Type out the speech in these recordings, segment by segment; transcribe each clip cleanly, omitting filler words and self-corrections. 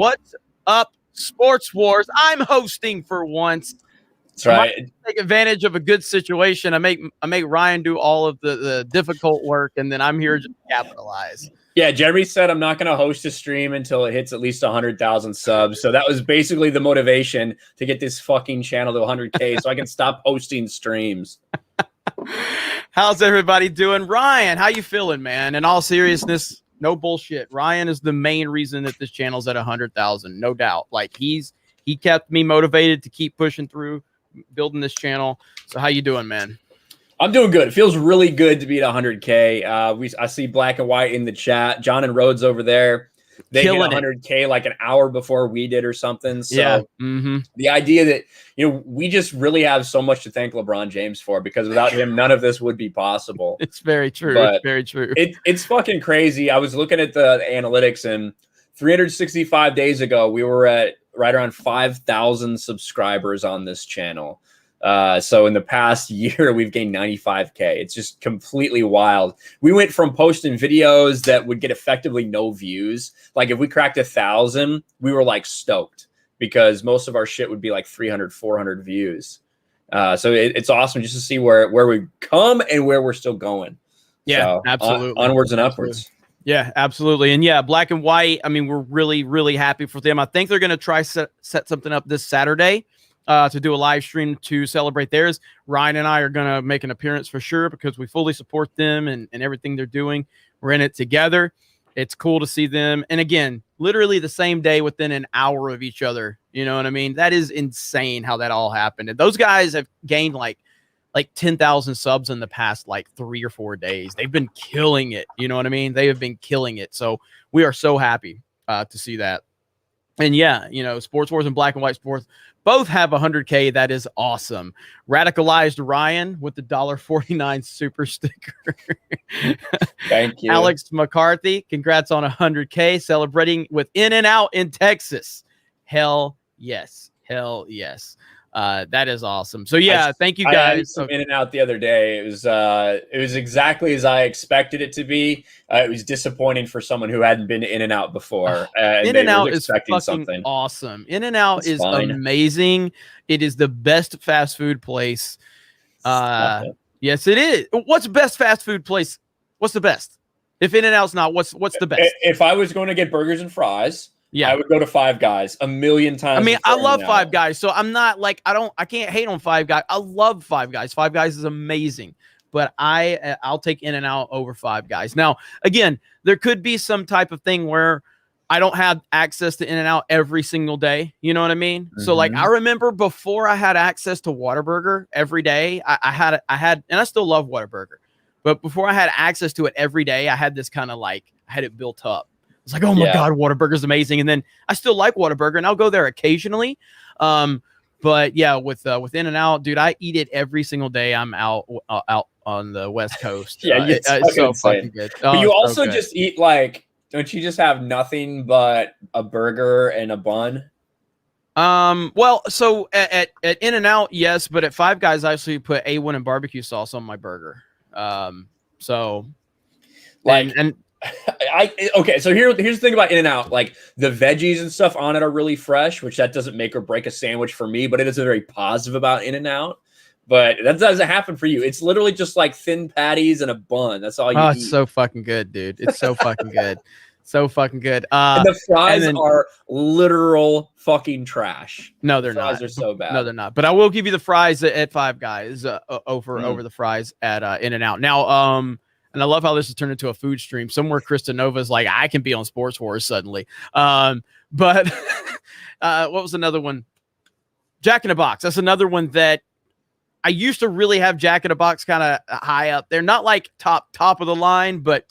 What's up, Sports Wars? I'm hosting for once. That's right. Take advantage of a good situation. I make Ryan do all of the difficult work, and then I'm here to capitalize. Yeah, Jeremy said I'm not going to host a stream until it hits at least 100,000 subs. So that was basically the motivation to get this fucking channel to 100K so I can stop hosting streams. How's everybody doing? Ryan, how you feeling, man? In all seriousness, no bullshit. Ryan is the main reason that this channel's at 100,000, no doubt. Like he kept me motivated to keep pushing through, building this channel. So how you doing, man? I'm doing good. It feels really good to be at 100K. I see Black and White in the chat. John and Rhodes over there. They hit 100K like an hour before we did or something. So yeah. The idea that, we just really have so much to thank LeBron James for, because without him, none of this would be possible. It's very true. But it's very true. It's fucking crazy. I was looking at the analytics, and 365 days ago, we were at right around 5,000 subscribers on this channel. So in the past year, we've gained 95K. It's just completely wild. We went from posting videos that would get effectively no views. Like if we cracked 1,000, we were like stoked, because most of our shit would be like 300, 400 views. So it's awesome just to see where we've come and where we're still going. Yeah, so, absolutely. Onwards and upwards. Yeah, absolutely. And yeah, Black and White, I mean, we're really, really happy for them. I think they're going to try set something up this Saturday. To do a live stream to celebrate theirs. Ryan and I are going to make an appearance for sure, because we fully support them and everything they're doing. We're in it together. It's cool to see them. And again, literally the same day within an hour of each other. You know what I mean? That is insane how that all happened. And those guys have gained like 10,000 subs in the past like 3 or 4 days. They've been killing it. You know what I mean? They have been killing it. So we are so happy to see that. And yeah, Sports Wars and Black and White Sports both have 100K. That is awesome. Radicalized Ryan with the $1.49 super sticker. Thank you. Alex McCarthy, congrats on 100K, celebrating with In-N-Out in Texas. Hell yes. Hell yes. That is awesome. So yeah, thank you guys. I had some In-N-Out the other day. It was exactly as I expected it to be. It was disappointing for someone who hadn't been to In-N-Out before. In-N-Out is fucking awesome. In-N-Out is amazing. It is the best fast food place. Yes, it is. What's the best fast food place? What's the best? If In-N-Out's not, what's the best? If I was going to get burgers and fries, yeah, I would go to Five Guys a million times. I mean, I love Five Guys, so I'm not like I can't hate on Five Guys. I love Five Guys. Five Guys is amazing, but I'll take In-N-Out over Five Guys. Now, again, there could be some type of thing where I don't have access to In-N-Out every single day. You know what I mean? So like I remember before I had access to Whataburger every day, I had, and I still love Whataburger, but before I had access to it every day, I had this kind of like I had it built up. It's like, oh my God, Whataburger is amazing. And then I still like Whataburger, and I'll go there occasionally. But yeah, with In-N-Out, dude, I eat it every single day. I'm out on the West Coast. Yeah, it's so fucking good. But you also just eat don't you just have nothing but a burger and a bun? Well, so at In-N-Out, yes, but at Five Guys, I actually put A1 and barbecue sauce on my burger. So like and okay, so here's the thing about In-N-Out. Like the veggies and stuff on it are really fresh, which that doesn't make or break a sandwich for me, but it is very positive about In-N-Out. But that doesn't happen for you. It's literally just like thin patties and a bun. That's all you eat. It's so fucking good, dude. It's so fucking good. So fucking good. And the fries are literal fucking trash. No, they're not. The fries are so bad. No, they're not. But I will give you the fries at Five Guys over the fries at In-N-Out. Now, and I love how this has turned into a food stream. Somewhere Krista Nova's like, I can be on Sports Wars suddenly. But what was another one? Jack in the Box. That's another one that I used to really have Jack in the Box kind of high up. They're not like top of the line, but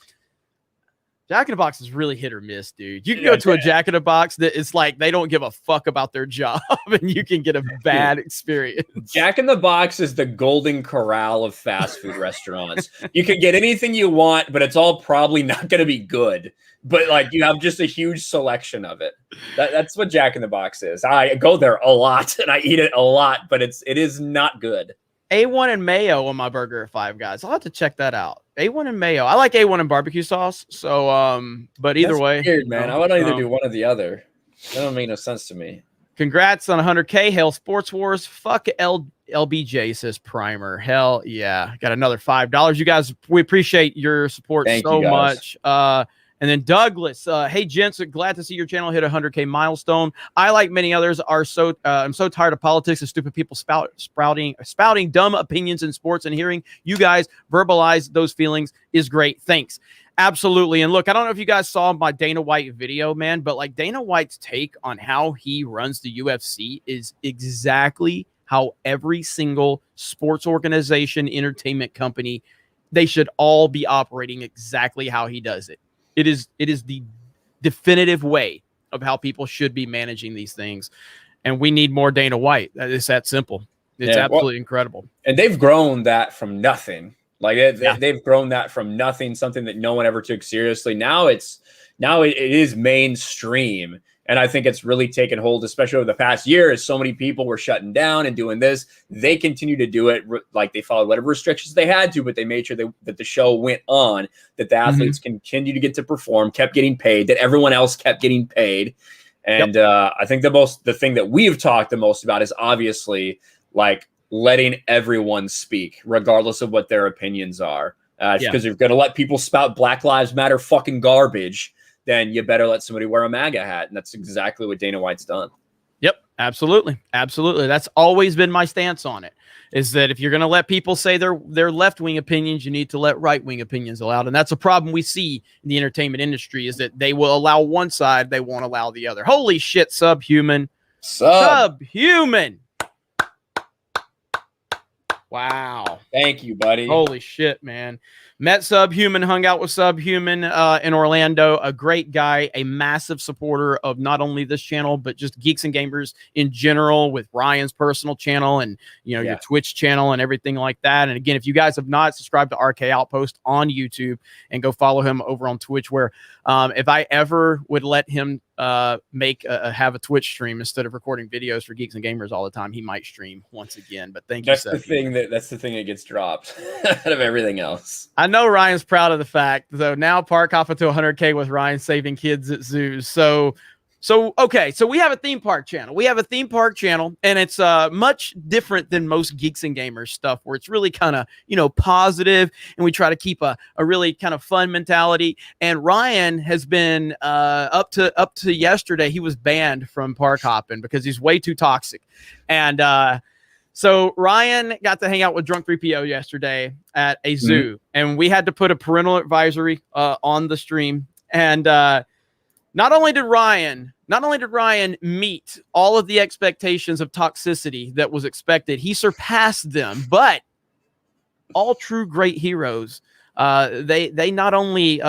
Jack in the Box is really hit or miss, dude. You can go to a Jack in the Box that it's like they don't give a fuck about their job, and you can get a bad experience. Jack in the Box is the golden corral of fast food restaurants. You can get anything you want, but it's all probably not going to be good. But like you have just a huge selection of it. That's what Jack in the Box is. I go there a lot and I eat it a lot, but it is not good. A1 and mayo on my burger at Five Guys. I'll have to check that out. A1 and mayo. I like A1 and barbecue sauce. So, but either way, weird, man. I would either do one or the other. That don't make no sense to me. Congrats on 100K. Hail Sports Wars. Fuck LBJ, says Primer. Hell yeah. Got another $5. You guys, we appreciate your support so much. And then Douglas, hey gents, glad to see your channel hit 100K milestone. I, like many others, I'm so tired of politics and stupid people spouting dumb opinions in sports, and hearing you guys verbalize those feelings is great. Thanks. Absolutely. And look, I don't know if you guys saw my Dana White video, man, but like Dana White's take on how he runs the UFC is exactly how every single sports organization, entertainment company, they should all be operating exactly how he does it. It is the definitive way of how people should be managing these things. And we need more Dana White. It's that simple. It's absolutely incredible. And they've grown that from nothing. Like they've grown that from nothing, something that no one ever took seriously. Now it is mainstream. And I think it's really taken hold, especially over the past year, as so many people were shutting down and doing this. They continue to do it. Like, they followed whatever restrictions they had to, but they made sure that the show went on, that the athletes continue to get to perform, kept getting paid, that everyone else kept getting paid. And I think the thing that we've talked the most about is obviously like letting everyone speak, regardless of what their opinions are. Because you're going to let people spout Black Lives Matter fucking garbage, then you better let somebody wear a MAGA hat. And that's exactly what Dana White's done. Yep, absolutely. Absolutely. That's always been my stance on it, is that if you're going to let people say their left-wing opinions, you need to let right-wing opinions allowed. And that's a problem we see in the entertainment industry, is that they will allow one side, they won't allow the other. Holy shit, Subhuman. Subhuman. Wow. Thank you, buddy. Holy shit, man. Met Subhuman, hung out with Subhuman in Orlando. A great guy, a massive supporter of not only this channel, but just Geeks and Gamers in general, with Ryan's personal channel and, your Twitch channel and everything like that. And again, if you guys have not subscribed to RK Outpost on YouTube, and go follow him over on Twitch, where if I ever would let him have a Twitch stream instead of recording videos for Geeks and Gamers all the time, he might stream once again. But thank you. That's the thing that gets dropped out of everything else. I know Ryan's proud of the fact, though. Now park hopping to 100K with Ryan saving kids at zoos. So okay, so we have a theme park channel. And it's much different than most Geeks and Gamers stuff, where it's really kind of, positive, and we try to keep a really kind of fun mentality. And Ryan has been up to yesterday, he was banned from park hopping because he's way too toxic. And so Ryan got to hang out with Drunk 3PO yesterday at a zoo, and we had to put a parental advisory on the stream. And not only did Ryan meet all of the expectations of toxicity that was expected, he surpassed them. But all true great heroes, they not only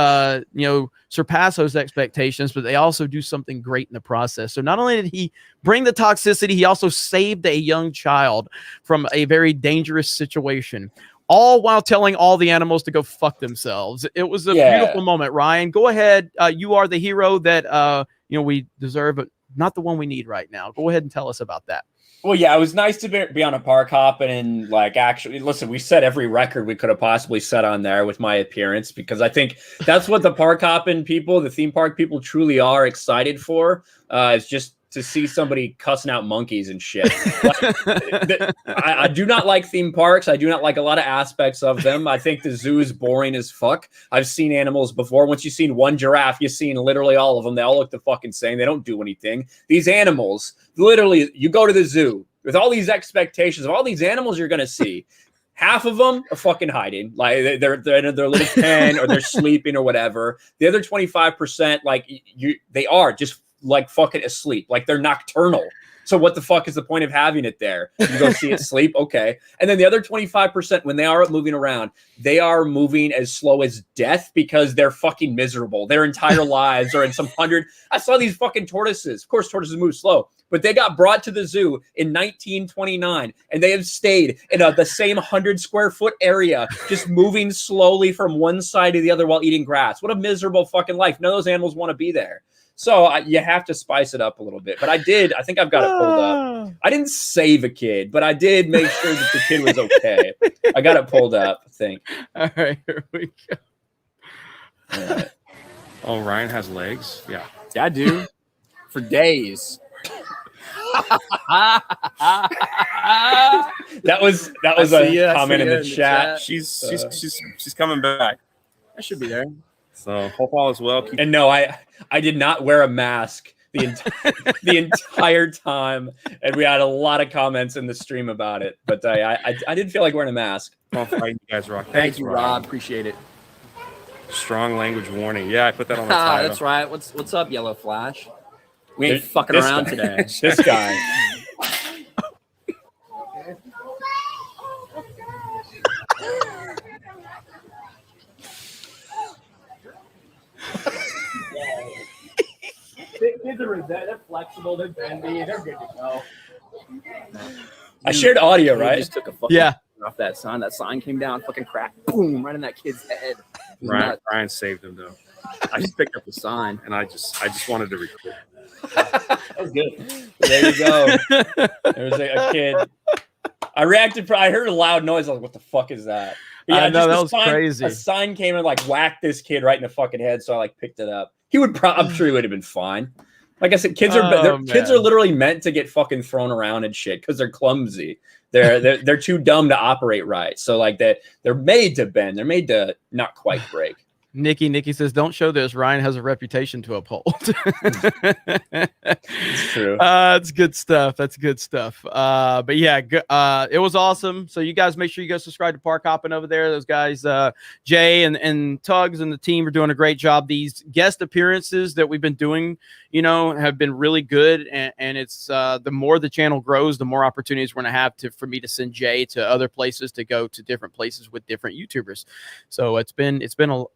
surpass those expectations, but they also do something great in the process. So not only did he bring the toxicity, he also saved a young child from a very dangerous situation, all while telling all the animals to go fuck themselves. It was a beautiful moment. Ryan, go ahead. You are the hero that we deserve, but not the one we need right now. Go ahead and tell us about that. Well, yeah, it was nice to be on a park hop, and like, actually, listen, we set every record we could have possibly set on there with my appearance, because I think that's what the park hopping people, the theme park people, truly are excited for. It's just to see somebody cussing out monkeys and shit. I do not like theme parks. I do not like a lot of aspects of them. I think the zoo is boring as fuck. I've seen animals before. Once you've seen one giraffe, you've seen literally all of them. They all look the fucking same. They don't do anything. These animals, literally, you go to the zoo with all these expectations of all these animals you're going to see. Half of them are fucking hiding, like they're in their little pen, or they're sleeping or whatever. The other 25%, like they are just like fucking asleep, like they're nocturnal. So what the fuck is the point of having it there? You go see it sleep, okay. And then the other 25%, when they are moving around, they are moving as slow as death, because they're fucking miserable. Their entire lives are in some hundred. I saw these fucking tortoises. Of course, tortoises move slow, but they got brought to the zoo in 1929, and they have stayed in the same 100-square-foot area, just moving slowly from one side to the other while eating grass. What a miserable fucking life. None of those animals want to be there. So you have to spice it up a little bit. But I think I've got it pulled up. I didn't save a kid, but I did make sure that the kid was okay. I got it pulled up, I think. All right, here we go. All right. Oh, Ryan has legs? Yeah. I do. for days. That was a comment in the chat. She's coming back. I should be there. So hope all is well. And no, I did not wear a mask the entire time, and we had a lot of comments in the stream about it. But I didn't feel like wearing a mask. Well, you guys rock. Thank you, Rob. Appreciate it. Strong language warning. Yeah, I put that on the title. That's right. What's up, Yellow Flash? We ain't This fucking around guy. today. This guy. Kids are they're flexible, they're bendy, they're good to go. I shared audio, He right? just took a fucking off that sign. That sign came down, fucking cracked, boom, right in that kid's head. Ryan saved him though, I just picked up the sign. and I just wanted to record. That was good. There you go. There was a kid. I reacted. I heard a loud noise. I was like, "What the fuck is that?" But I know, just that a was sign, crazy. A sign came and like whacked this kid right in the fucking head. So I like picked it up. I'm sure he would have been fine. Like I said, kids are literally meant to get fucking thrown around and shit because they're clumsy. They're too dumb to operate right. So like they're made to bend. They're made to not quite break. Nikki says, "Don't show this. Ryan has a reputation to uphold." It's true. It's good stuff. That's good stuff. But yeah, it was awesome. So you guys make sure you go subscribe to Park Hopping over there. Those guys, Jay and Tugs and the team are doing a great job. These guest appearances that we've been doing, have been really good. And it's the more the channel grows, the more opportunities we're gonna have for me to send Jay to other places, to go to different places with different YouTubers. So it's been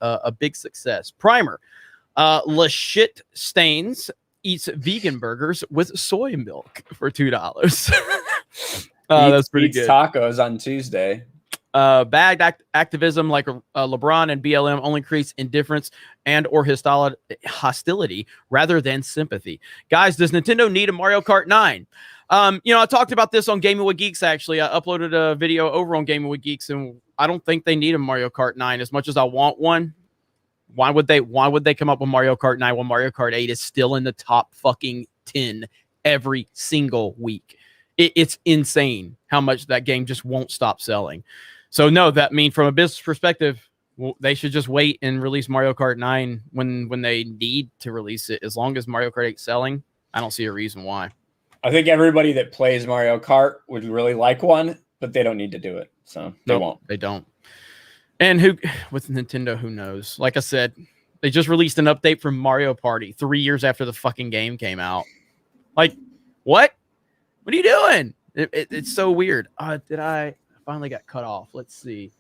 a big success. Primer, LaShit Stains eats vegan burgers with soy milk for $2. That's pretty Eats good. tacos on Tuesday. Bagged activism like LeBron and BLM only creates indifference and or hostility rather than sympathy. Guys, does Nintendo need a Mario Kart 9? I talked about this on Gaming with Geeks. Actually, I uploaded a video over on Gaming with Geeks, and I don't think they need a Mario Kart 9 as much as I want one. Why would they come up with Mario Kart 9 when Mario Kart 8 is still in the top fucking 10 every single week? It's insane how much that game just won't stop selling. So no, from a business perspective, they should just wait and release Mario Kart 9 when they need to release it. As long as Mario Kart 8 is selling, I don't see a reason why. I think everybody that plays Mario Kart would really like one, but they don't need to do it. So they won't. They don't. And with Nintendo, who knows? Like I said, they just released an update from Mario Party 3 years after the fucking game came out. Like, what? What are you doing? It's so weird. I finally got cut off. Let's see.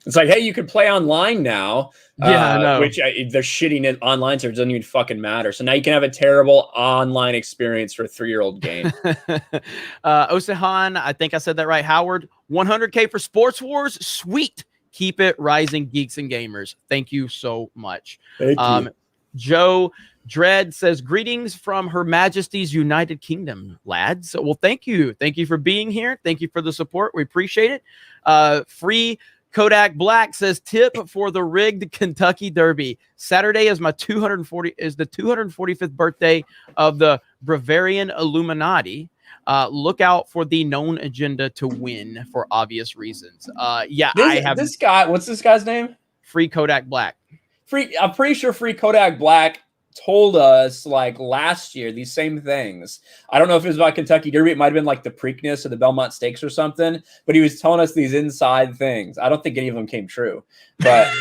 It's like, hey, you can play online now. Yeah, I know. Which they're shitting it online, so it doesn't even fucking matter. So now you can have a terrible online experience for a 3-year-old game. Osahan, I think I said that right. Howard, 100K for Sports Wars. Sweet. Keep it rising, Geeks and Gamers. Thank you so much. Thank you. Joe Dredd says, greetings from Her Majesty's United Kingdom, lads. Well, thank you. Thank you for being here. Thank you for the support. We appreciate it. Free Kodak Black says, tip for the rigged Kentucky Derby. Saturday is the 245th birthday of the Bavarian Illuminati. Look out for the known agenda to win for obvious reasons. This guy. What's this guy's name? Free Kodak Black. I'm pretty sure Free Kodak Black told us like last year these same things. I don't know if it was about Kentucky Derby. It might have been like the Preakness or the Belmont Stakes or something, but he was telling us these inside things. I don't think any of them came true, but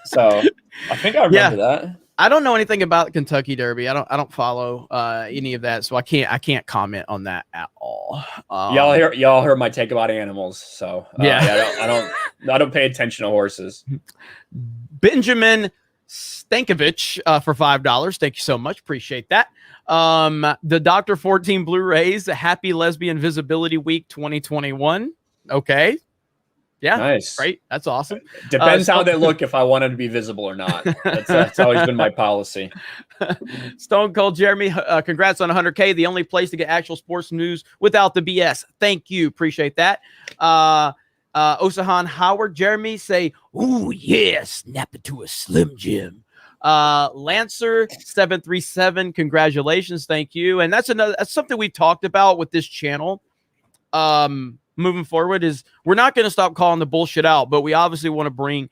so I think I remember that. I don't know anything about Kentucky Derby. I don't follow any of that, so I can't comment on that at all. Y'all heard my take about animals, so yeah, I don't pay attention to horses. Benjamin Stankovich for $5. Thank you so much. Appreciate that. The Dr. 14 Blu-rays, Happy Lesbian Visibility Week 2021. Okay. Yeah. Nice. Great. That's awesome. Depends how they look if I want them to be visible or not. That's always been my policy. Stone Cold Jeremy, congrats on 100K. The only place to get actual sports news without the BS. Thank you. Appreciate that. Osahan Howard, Jeremy say, ooh, yeah, snap it to a Slim Jim. Lancer 737, congratulations, thank you. And that's something we talked about with this channel. Moving forward is we're not going to stop calling the bullshit out, but we obviously want to bring,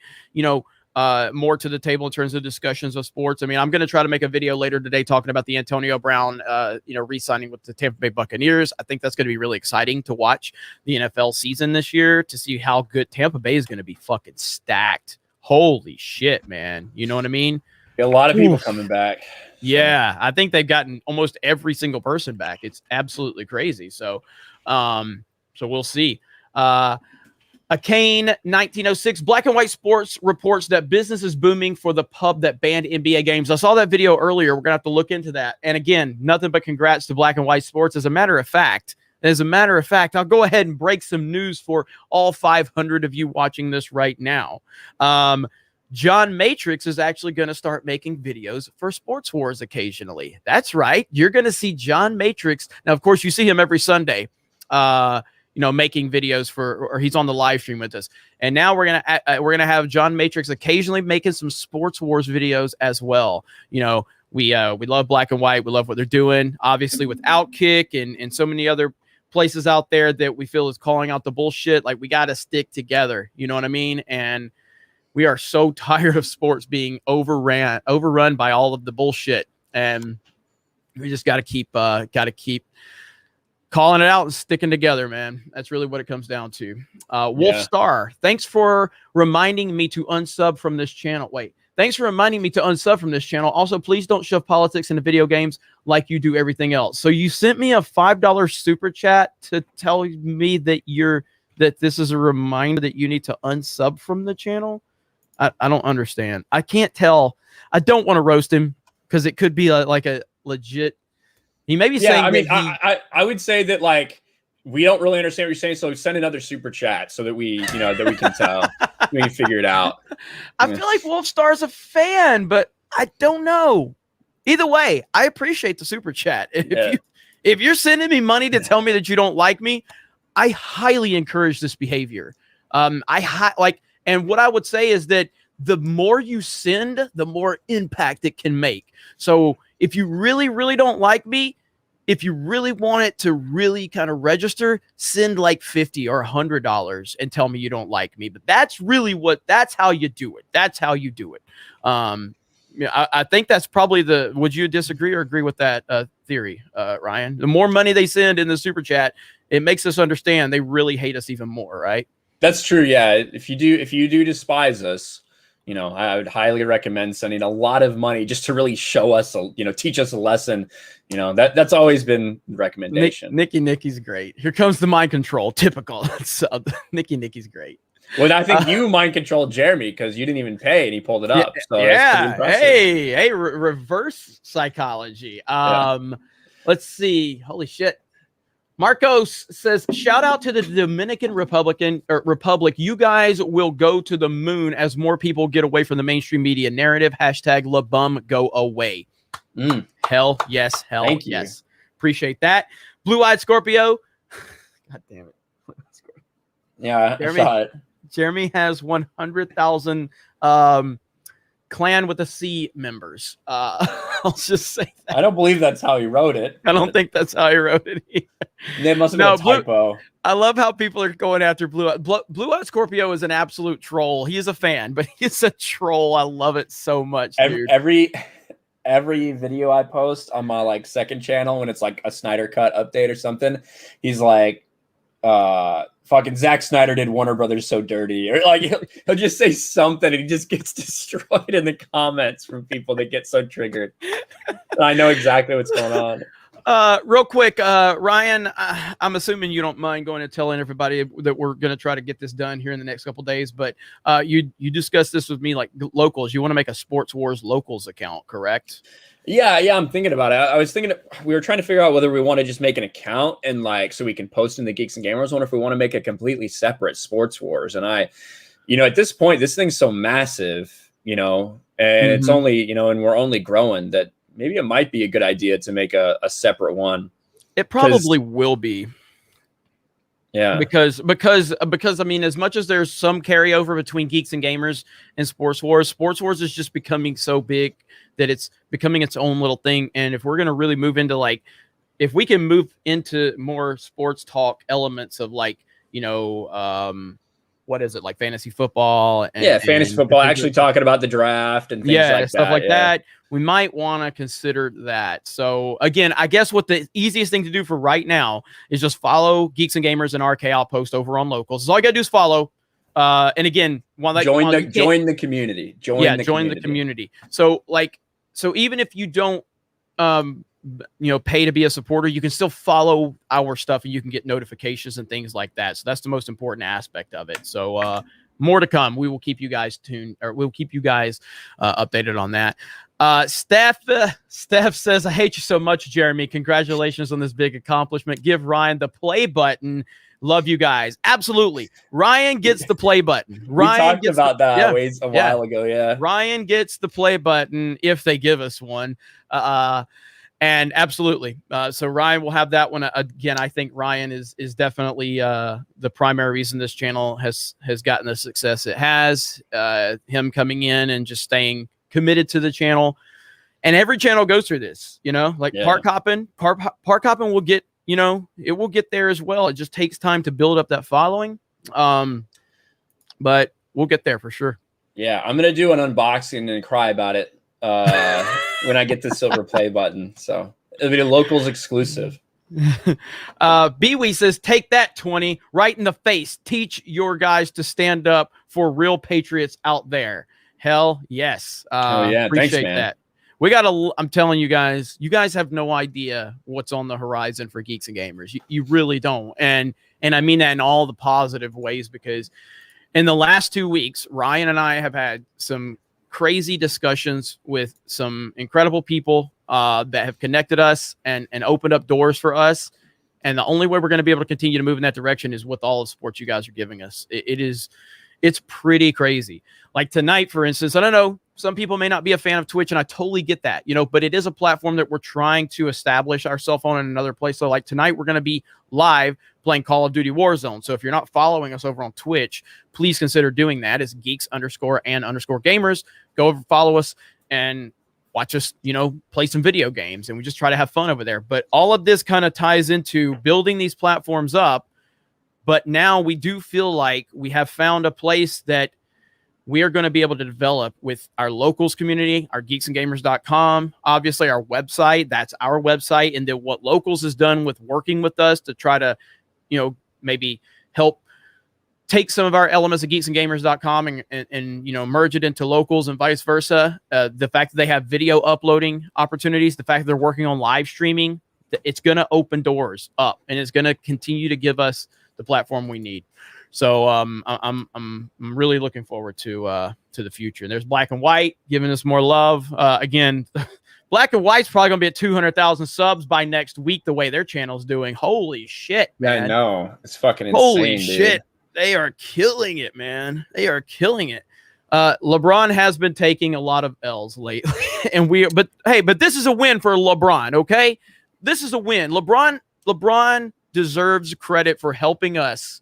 more to the table in terms of discussions of sports. I mean, I'm going to try to make a video later today talking about the Antonio Brown, re-signing with the Tampa Bay Buccaneers. I think that's going to be really exciting to watch the NFL season this year to see how good Tampa Bay is going to be fucking stacked. Holy shit, man. You know what I mean? A lot of people coming back. Yeah, I think they've gotten almost every single person back. It's absolutely crazy. So we'll see. A Kane 1906 Black and White Sports reports that business is booming for the pub that banned NBA games. I saw that video earlier. We're gonna have to look into that. And again, nothing but congrats to Black and White Sports. As a matter of fact, I'll go ahead and break some news for all 500 of you watching this right now. John Matrix is actually going to start making videos for Sports Wars occasionally. That's right. You're going to see John Matrix. Now, of course, you see him every Sunday, making videos or he's on the live stream with us. And now we're going to have John Matrix occasionally making some Sports Wars videos as well. We love Black and White. We love what they're doing, obviously with Outkick and so many other places out there that we feel is calling out the bullshit. Like, we got to stick together. You know what I mean? And we are so tired of sports being overrun by all of the bullshit, and we just got to keep calling it out and sticking together, man. That's really what it comes down to. Wolf Star, thanks for reminding me to unsub from this channel. Thanks for reminding me to unsub from this channel. Also, please don't shove politics into video games like you do everything else. So you sent me a $5 super chat to tell me that this is a reminder that you need to unsub from the channel. I don't understand. I can't tell. I don't want to roast him because it could be like a legit. He may be saying. I mean, I would say that, like, we don't really understand what you're saying, so send another super chat so that we can tell. We can figure it out. I feel like Wolfstar's a fan, but I don't know. Either way, I appreciate the super chat. If you're sending me money to tell me that you don't like me, I highly encourage this behavior. And what I would say is that the more you send, the more impact it can make. So if you really, really don't like me, if you really want it to really kind of register, send like $50 or $100 and tell me you don't like me. But that's how you do it. That's how you do it. I think that's probably would you disagree or agree with that theory, Ryan? The more money they send in the super chat, it makes us understand they really hate us even more, right? That's true. Yeah. If you do despise us, I would highly recommend sending a lot of money just to really show us, teach us a lesson. That's always been the recommendation. Nicky's great. Here comes the mind control. Typical. Nicky's great. Well, I think you mind controlled Jeremy because you didn't even pay and he pulled it up. So yeah. Hey, reverse psychology. Let's see. Holy shit. Marcos says, shout out to the Dominican Republic. You guys will go to the moon as more people get away from the mainstream media narrative. Hashtag LaBum go away. Hell yes. Thank you. Yes. Appreciate that. Blue-eyed Scorpio. God damn it. Yeah, I saw it. Jeremy has 100,000 Clan with a C members. I'll just say that. I don't believe that's how he wrote it. I don't think that's how he wrote it either. That must have been a typo. I love how people are going after Blue-eyed Scorpio is an absolute troll. He is a fan, but he's a troll. I love it so much, dude. Every video I post on my second channel when it's like a Snyder Cut update or something, he's like, fucking Zack Snyder did Warner Brothers so dirty, or he'll just say something and he just gets destroyed in the comments from people that get so triggered. I know exactly what's going on. Real quick, Ryan, I'm assuming you don't mind going and telling everybody that we're going to try to get this done here in the next couple days, but you discussed this with me, like locals. You want to make a Sports Wars locals account, correct? Yeah, I'm thinking about it. I was thinking we were trying to figure out whether we want to just make an account and so we can post in the Geeks and Gamers one, or if we want to make a completely separate Sports Wars. And at this point, this thing's so massive, and it's only, and we're only growing, that maybe it might be a good idea to make a separate one. It probably will be. Yeah. Because I mean, as much as there's some carryover between Geeks and Gamers and Sports Wars is just becoming so big that it's becoming its own little thing. And if we're going to really move into like, if we can move into more sports talk elements of like, what is it, like fantasy football and fantasy football, actually talking about the draft and things like that. Stuff like that. We might want to consider that. So again, I guess what the easiest thing to do for right now is just follow Geeks and Gamers and RK. I'll post over on locals. So all you gotta do is follow. And again, join the community. Join the community. So even if you don't pay to be a supporter, you can still follow our stuff and you can get notifications and things like that. So that's the most important aspect of it. So more to come. We will keep you guys tuned, or we'll keep you guys updated on that. Steph says, I hate you so much, Jeremy. Congratulations on this big accomplishment. Give Ryan the play button. Love you guys. Absolutely. Ryan gets the play button. Ryan we talked about that a while ago. Yeah. Ryan gets the play button if they give us one. And absolutely. So Ryan will have that one. Again, I think Ryan is definitely the primary reason this channel has gotten the success it has. Him coming in and just staying committed to the channel. And every channel goes through this, Park Hoppin' will get, it will get there as well. It just takes time to build up that following. But we'll get there for sure. Yeah, I'm going to do an unboxing and cry about it when I get the silver play button. So it'll be a locals exclusive. Bewee says, take that 20 right in the face. Teach your guys to stand up for real patriots out there. Hell yes. Appreciate thanks, man. That. I'm telling you guys have no idea what's on the horizon for Geeks and Gamers. You really don't. And I mean that in all the positive ways, because in the last 2 weeks, Ryan and I have had some crazy discussions with some incredible people that have connected us and opened up doors for us. And the only way we're going to be able to continue to move in that direction is with all the support you guys are giving us. It's pretty crazy. Like tonight, for instance, I don't know, some people may not be a fan of Twitch, and I totally get that, but it is a platform that we're trying to establish ourselves on in another place. So like tonight, we're going to be live playing Call of Duty Warzone. So if you're not following us over on Twitch, please consider doing that. It's Geeks_and_Gamers. Go over, follow us, and watch us, play some video games. And we just try to have fun over there. But all of this kind of ties into building these platforms up. But now we do feel like we have found a place that we are going to be able to develop with our locals community, our geeksandgamers.com, obviously our website. That's our website. And then what locals has done with working with us to try to, maybe help take some of our elements of geeksandgamers.com and merge it into locals and vice versa. The fact that they have video uploading opportunities, the fact that they're working on live streaming, it's going to open doors up, and it's going to continue to give us the platform we need. So I'm really looking forward to the future. And there's Black and White giving us more love. Again, Black and White's probably gonna be at 200,000 subs by next week. The way their channel's doing, holy shit, man! I know, it's fucking insane. Holy shit, they are killing it, man. They are killing it. LeBron has been taking a lot of L's lately, but this is a win for LeBron. Okay, this is a win. LeBron deserves credit for helping us.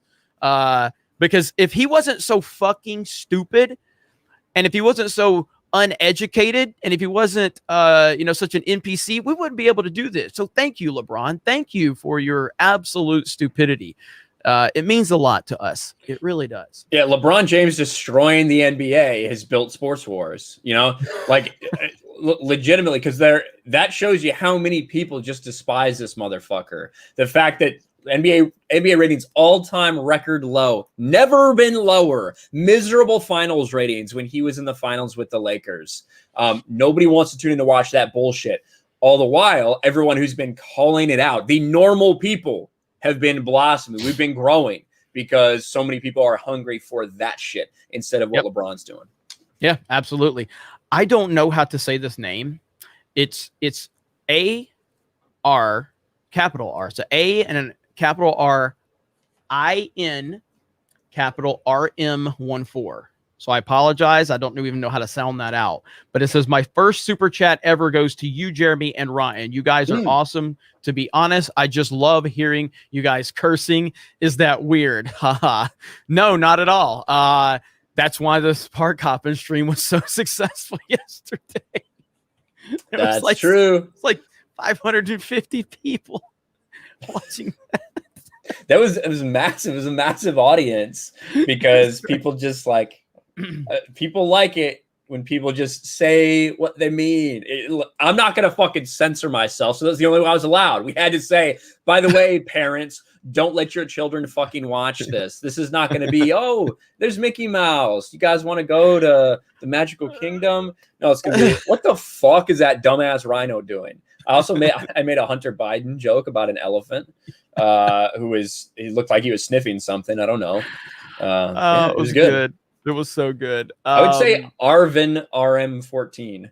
Because if he wasn't so fucking stupid, and if he wasn't so uneducated, and if he wasn't such an NPC, we wouldn't be able to do this. So thank you, LeBron. Thank you for your absolute stupidity. It means a lot to us. It really does. Yeah, LeBron James destroying the NBA has built Sports Wars, legitimately, because that shows you how many people just despise this motherfucker. The fact that NBA ratings all-time record low, never been lower, miserable finals ratings when he was in the finals with the Lakers. Nobody wants to tune in to watch that bullshit. All the while, everyone who's been calling it out, the normal people, have been blossoming. We've been growing because so many people are hungry for that shit instead of what LeBron's doing. Yeah, absolutely. I don't know how to say this name. It's A-R, capital R. So A and an capital R-I-N, capital R-M-14. So I apologize. I don't even know how to sound that out. But it says, my first super chat ever goes to you, Jeremy and Ryan. You guys are awesome. To be honest, I just love hearing you guys cursing. Is that weird? Haha. No, not at all. That's why the Spark Hopping stream was so successful yesterday. That's true. It's like 550 people watching that. It was massive. It was a massive audience because people just like people like it when people just say what they mean. I'm not gonna fucking censor myself, so that's the only way I was allowed. We had to say, by the way, parents, don't let your children fucking watch this. This is not gonna be, oh, there's Mickey Mouse. You guys want to go to the Magical Kingdom? No, it's gonna be, what the fuck is that dumbass rhino doing? I made a Hunter Biden joke about an elephant he looked like he was sniffing something. I don't know. It was good. It was so good. I would say Arvin RM14.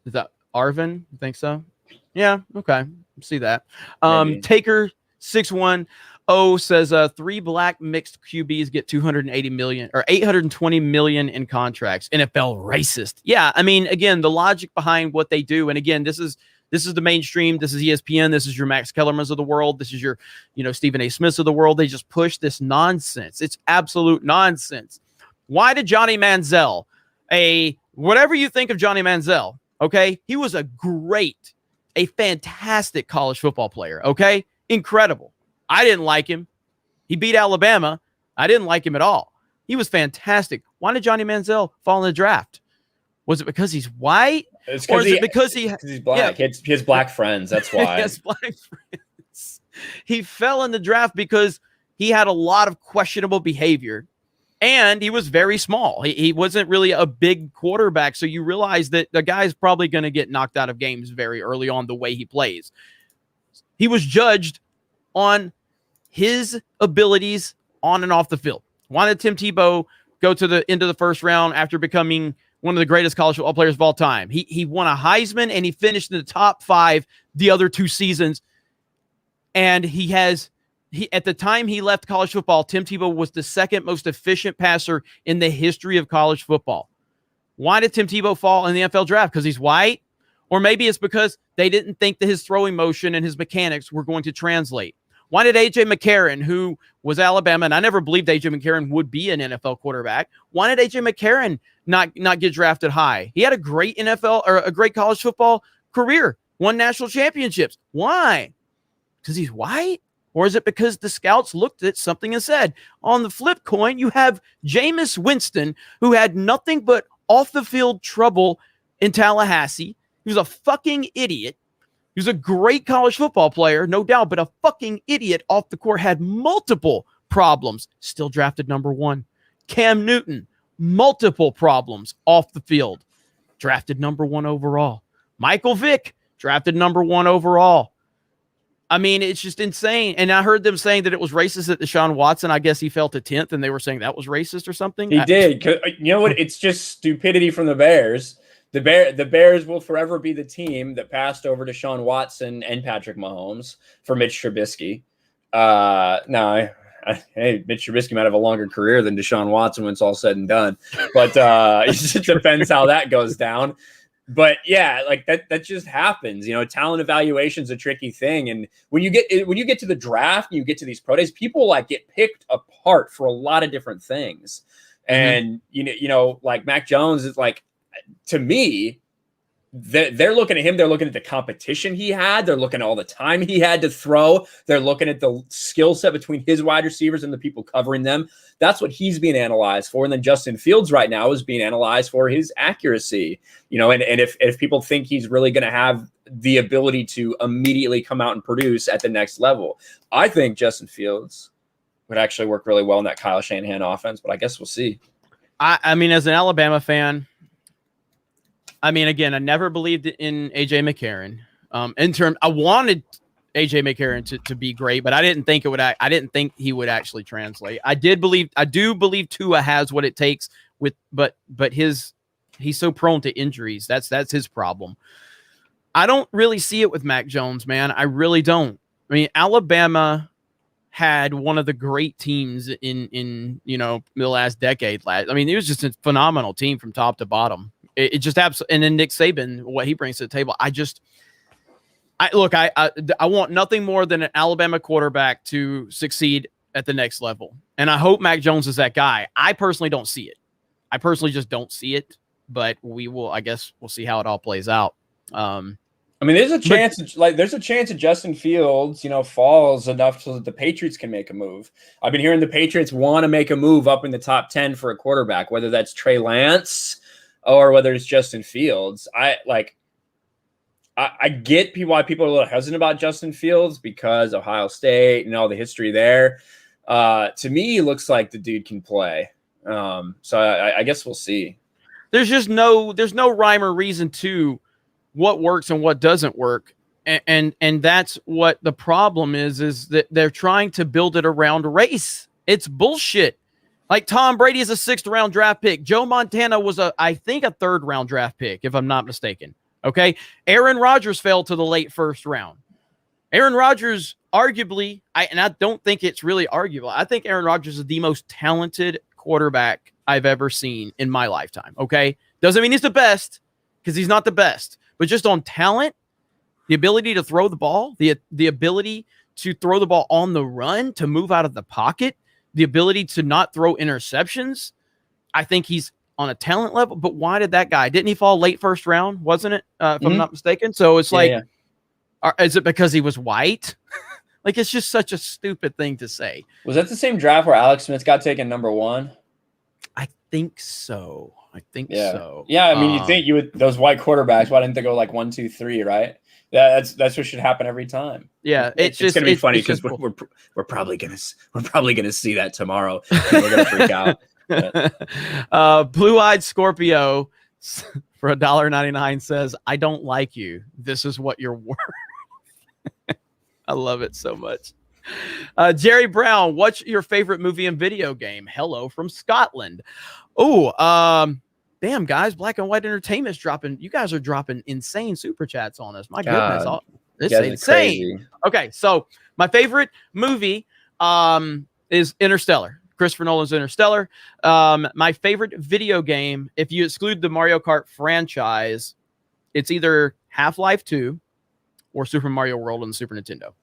Is that Arvin? You think so? Yeah. Okay. See that. Maybe. Taker 610 says 3 black mixed QBs get 280 million or 820 million in contracts. NFL racist. Yeah. I mean, again, the logic behind what they do. And again, this is the mainstream. This is ESPN. This is your Max Kellermans of the world. This is your, Stephen A. Smiths of the world. They just push this nonsense. It's absolute nonsense. Why did Johnny Manziel, whatever you think of Johnny Manziel, okay? He was a fantastic college football player, okay? Incredible. I didn't like him. He beat Alabama. I didn't like him at all. He was fantastic. Why did Johnny Manziel fall in the draft? Was it because he's white? Or is it because he's black? Yeah. He has black friends. That's why. He has black friends. He fell in the draft because he had a lot of questionable behavior, and he was very small. He wasn't really a big quarterback, so you realize that the guy's probably going to get knocked out of games very early on the way he plays. He was judged on his abilities on and off the field. Why did Tim Tebow go to the end of the first round after becoming one of the greatest college football players of all time? He won a Heisman, and he finished in the top 5 the other 2 seasons. And at the time he left college football, Tim Tebow was the second most efficient passer in the history of college football. Why did Tim Tebow fall in the NFL draft? Because he's white? Or maybe it's because they didn't think that his throwing motion and his mechanics were going to translate. Why did A.J. McCarron, who was Alabama, and I never believed A.J. McCarron would be an NFL quarterback, why did A.J. McCarron not get drafted high? He had a great NFL or a great college football career, won national championships. Why? Because he's white? Or is it because the scouts looked at something and said, on the flip coin, you have Jameis Winston, who had nothing but off-the-field trouble in Tallahassee. He was a fucking idiot. He was a great college football player, no doubt, but a fucking idiot off the court, had multiple problems, still drafted number 1. Cam Newton, multiple problems off the field, drafted number 1 overall. Michael Vick, drafted number 1 overall. I mean, it's just insane. And I heard them saying that it was racist that Deshaun Watson, I guess he fell to 10th, and they were saying that was racist or something. He did. You know what? It's just stupidity from the Bears. The Bears will forever be the team that passed over Deshaun Watson and Patrick Mahomes for Mitch Trubisky. Hey, Mitch Trubisky might have a longer career than Deshaun Watson when it's all said and done. But it just depends how that goes down. But yeah, like that just happens. Talent evaluation is a tricky thing. And when you get to the draft and you get to these pro days, people like get picked apart for a lot of different things. And like Mac Jones is like, to me, they're looking at him. They're looking at the competition he had. They're looking at all the time he had to throw. They're looking at the skill set between his wide receivers and the people covering them. That's what he's being analyzed for. And then Justin Fields right now is being analyzed for his accuracy. And if people think he's really going to have the ability to immediately come out and produce at the next level, I think Justin Fields would actually work really well in that Kyle Shanahan offense. But I guess we'll see. I mean, as an Alabama fan, again, I never believed in A.J. McCarron. I wanted A.J. McCarron to be great, but I didn't think I didn't think he would actually translate. I do believe Tua has what it takes but he's so prone to injuries. That's his problem. I don't really see it with Mac Jones, man. I really don't. Alabama had one of the great teams in the last decade. I mean, it was just a phenomenal team from top to bottom. It just absolutely. And then Nick Saban, what he brings to the table, I want nothing more than an Alabama quarterback to succeed at the next level, and I hope Mac Jones is that guy. I personally don't see it. I personally just don't see it, but I guess we'll see how it all plays out. I mean, there's a chance that Justin Fields, falls enough so that the Patriots can make a move. I've been hearing the Patriots want to make a move up in the top 10 for a quarterback, whether that's Trey Lance or whether it's Justin Fields. I get why people are a little hesitant about Justin Fields because Ohio State and all the history there. To me, he looks like the dude can play. So I guess we'll see. There's no rhyme or reason to what works and what doesn't work. And that's what the problem is that they're trying to build it around race. It's bullshit. Like Tom Brady is a 6th round draft pick. Joe Montana was I think a 3rd round draft pick, if I'm not mistaken. Okay. Aaron Rodgers fell to the late 1st round. Aaron Rodgers, arguably, I don't think it's really arguable. I think Aaron Rodgers is the most talented quarterback I've ever seen in my lifetime. Okay. Doesn't mean he's the best, because he's not the best, but just on talent, the ability to throw the ball, the ability to throw the ball on the run, to move out of the pocket, the ability to not throw interceptions. I think he's on a talent level. But why did that guy? Didn't he fall late 1st round? Wasn't it? If I'm not mistaken. So it's is it because he was white? Like, it's just such a stupid thing to say. Was that the same draft where Alex Smith got taken number 1? I think so. So. Yeah, I mean, you think those white quarterbacks, why didn't they go like 1, 2, 3, right? Yeah, that's what should happen every time. Yeah, it's gonna be funny because we're probably gonna see that tomorrow. We're gonna freak out. Blue-eyed Scorpio for $1.99 says, "I don't like you. This is what you're worth." I love it so much. Jerry Brown, what's your favorite movie and video game? Hello from Scotland. Oh, damn, guys, Black and White Entertainment's dropping. You guys are dropping insane super chats on us. My goodness, it's insane. Okay, so my favorite movie is Interstellar. Christopher Nolan's Interstellar. My favorite video game, if you exclude the Mario Kart franchise, it's either Half-Life 2 or Super Mario World on the Super Nintendo.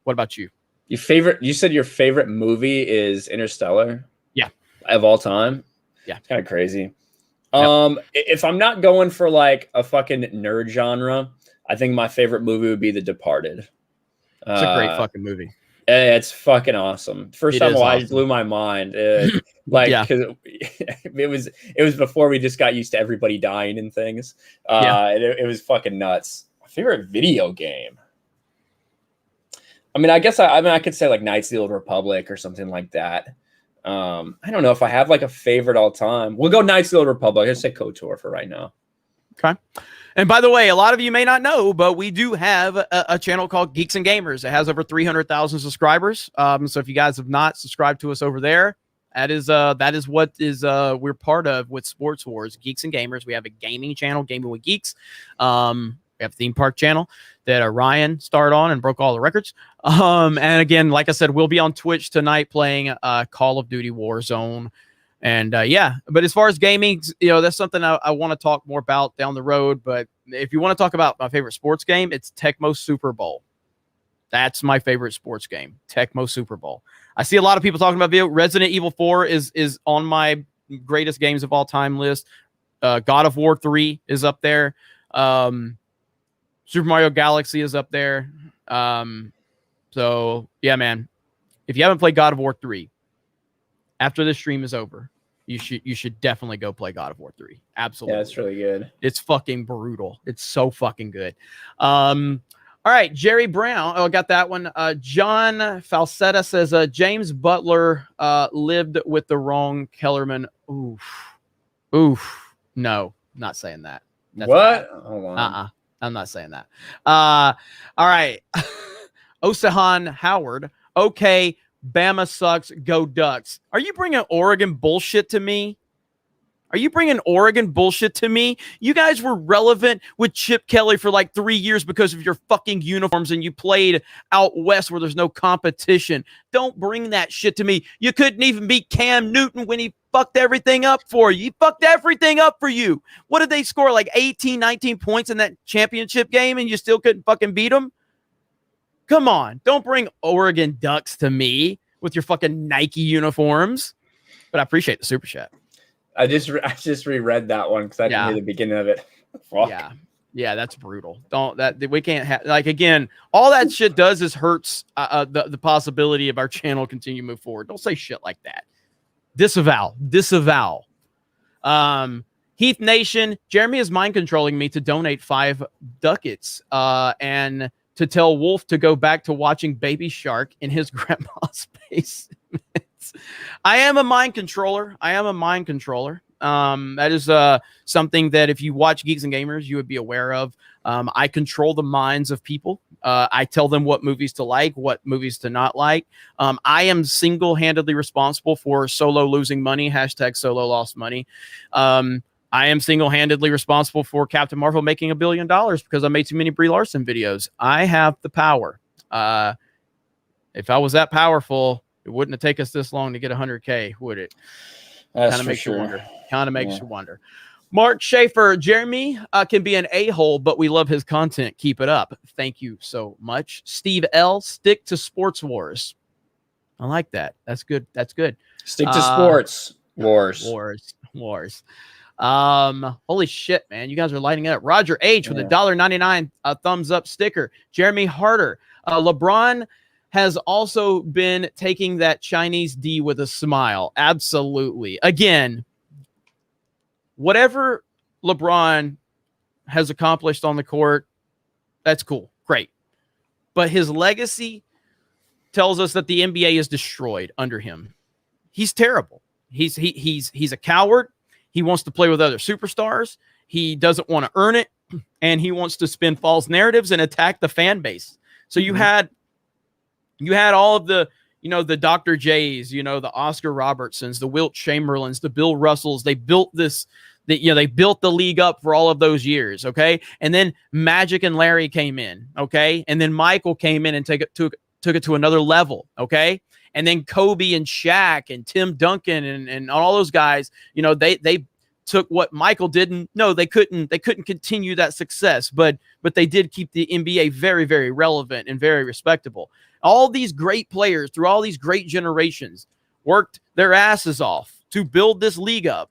What about you? You said your favorite movie is Interstellar? Yeah. Of all time? Yeah. It's kind of crazy. Yep. If I'm not going for like a fucking nerd genre, I think my favorite movie would be The Departed. It's a great fucking movie. It's fucking awesome. First time I watched it blew my mind. Cause it was before we just got used to everybody dying and things. It was fucking nuts. My favorite video game. I mean, I guess I could say like Knights of the Old Republic or something like that. I don't know if I have like a favorite all time. We'll go Knights of the Old Republic. I'd say KOTOR for right now. Okay. And by the way, a lot of you may not know, but we do have a channel called Geeks and Gamers. It has over 300,000 subscribers. So if you guys have not subscribed to us over there, that is what we're part of with Sports Wars, Geeks and Gamers. We have a gaming channel, Gaming with Geeks. We have a theme park channel that Ryan started on and broke all the records. And again, like I said, we'll be on Twitch tonight playing Call of Duty Warzone. And but as far as gaming, that's something I want to talk more about down the road. But if you want to talk about my favorite sports game, it's Tecmo Super Bowl. That's my favorite sports game, Tecmo Super Bowl. I see a lot of people talking about video. Resident Evil 4 is on my greatest games of all time list. God of War 3 is up there. Super Mario Galaxy is up there. So yeah, man, if you haven't played God of War 3, after this stream is over, you should definitely go play God of War 3. Absolutely. Yeah, it's really good. It's fucking brutal. It's so fucking good. All right, Jerry Brown. Oh, I got that one. John Falsetta says James Butler lived with the wrong Kellerman. Oof. No, not saying that. That's what? Hold on. I'm not saying that. All right. Osahan Howard. Okay. Bama sucks. Go Ducks. Are you bringing Oregon bullshit to me? Are you bringing Oregon bullshit to me? You guys were relevant with Chip Kelly for like 3 years because of your fucking uniforms, and you played out west where there's no competition. Don't bring that shit to me. You couldn't even beat Cam Newton when he fucked everything up for you. He fucked everything up for you. What did they score? Like 18, 19 points in that championship game, and you still couldn't fucking beat them? Come on. Don't bring Oregon Ducks to me with your fucking Nike uniforms. But I appreciate the super chat. I just reread that one because I didn't hear the beginning of it. Fuck. Yeah, that's brutal. We can't have, like, again, all that shit does is hurts the possibility of our channel continue to move forward. Don't say shit like that. Disavow. Heath Nation, Jeremy is mind controlling me to donate 5 ducats and to tell Wolf to go back to watching Baby Shark in his grandma's basement. I am a mind controller. That is something that if you watch Geeks and Gamers, you would be aware of. I control the minds of people. I tell them what movies to like, what movies to not like. I am single-handedly responsible for Solo losing money, # Solo lost money. I am single-handedly responsible for Captain Marvel making $1 billion because I made too many Brie Larson videos. I have the power. If I was that powerful, it wouldn't have taken us this long to get 100K, would it? Kind of makes you wonder. Mark Schaefer, Jeremy can be an a-hole, but we love his content. Keep it up. Thank you so much. Steve L, stick to sports wars. I like that. That's good. Stick to sports wars. Holy shit, man. You guys are lighting it up. Roger H with a $1.99 thumbs up sticker. Jeremy Harder. LeBron has also been taking that Chinese D with a smile. Absolutely. Again, whatever LeBron has accomplished on the court, that's cool. Great. But his legacy tells us that the NBA is destroyed under him. He's terrible. He's a coward. He wants to play with other superstars. He doesn't want to earn it. And he wants to spin false narratives and attack the fan base. So you had all of the, the Dr. J's, the Oscar Robertsons, the Wilt Chamberlains, the Bill Russells. They built they built the league up for all of those years. Okay. And then Magic and Larry came in. Okay. And then Michael came in and took it to another level. Okay. And then Kobe and Shaq and Tim Duncan and all those guys, they took what Michael didn't. No, they couldn't continue that success, but they did keep the NBA very, very relevant and very respectable. All these great players through all these great generations worked their asses off to build this league up.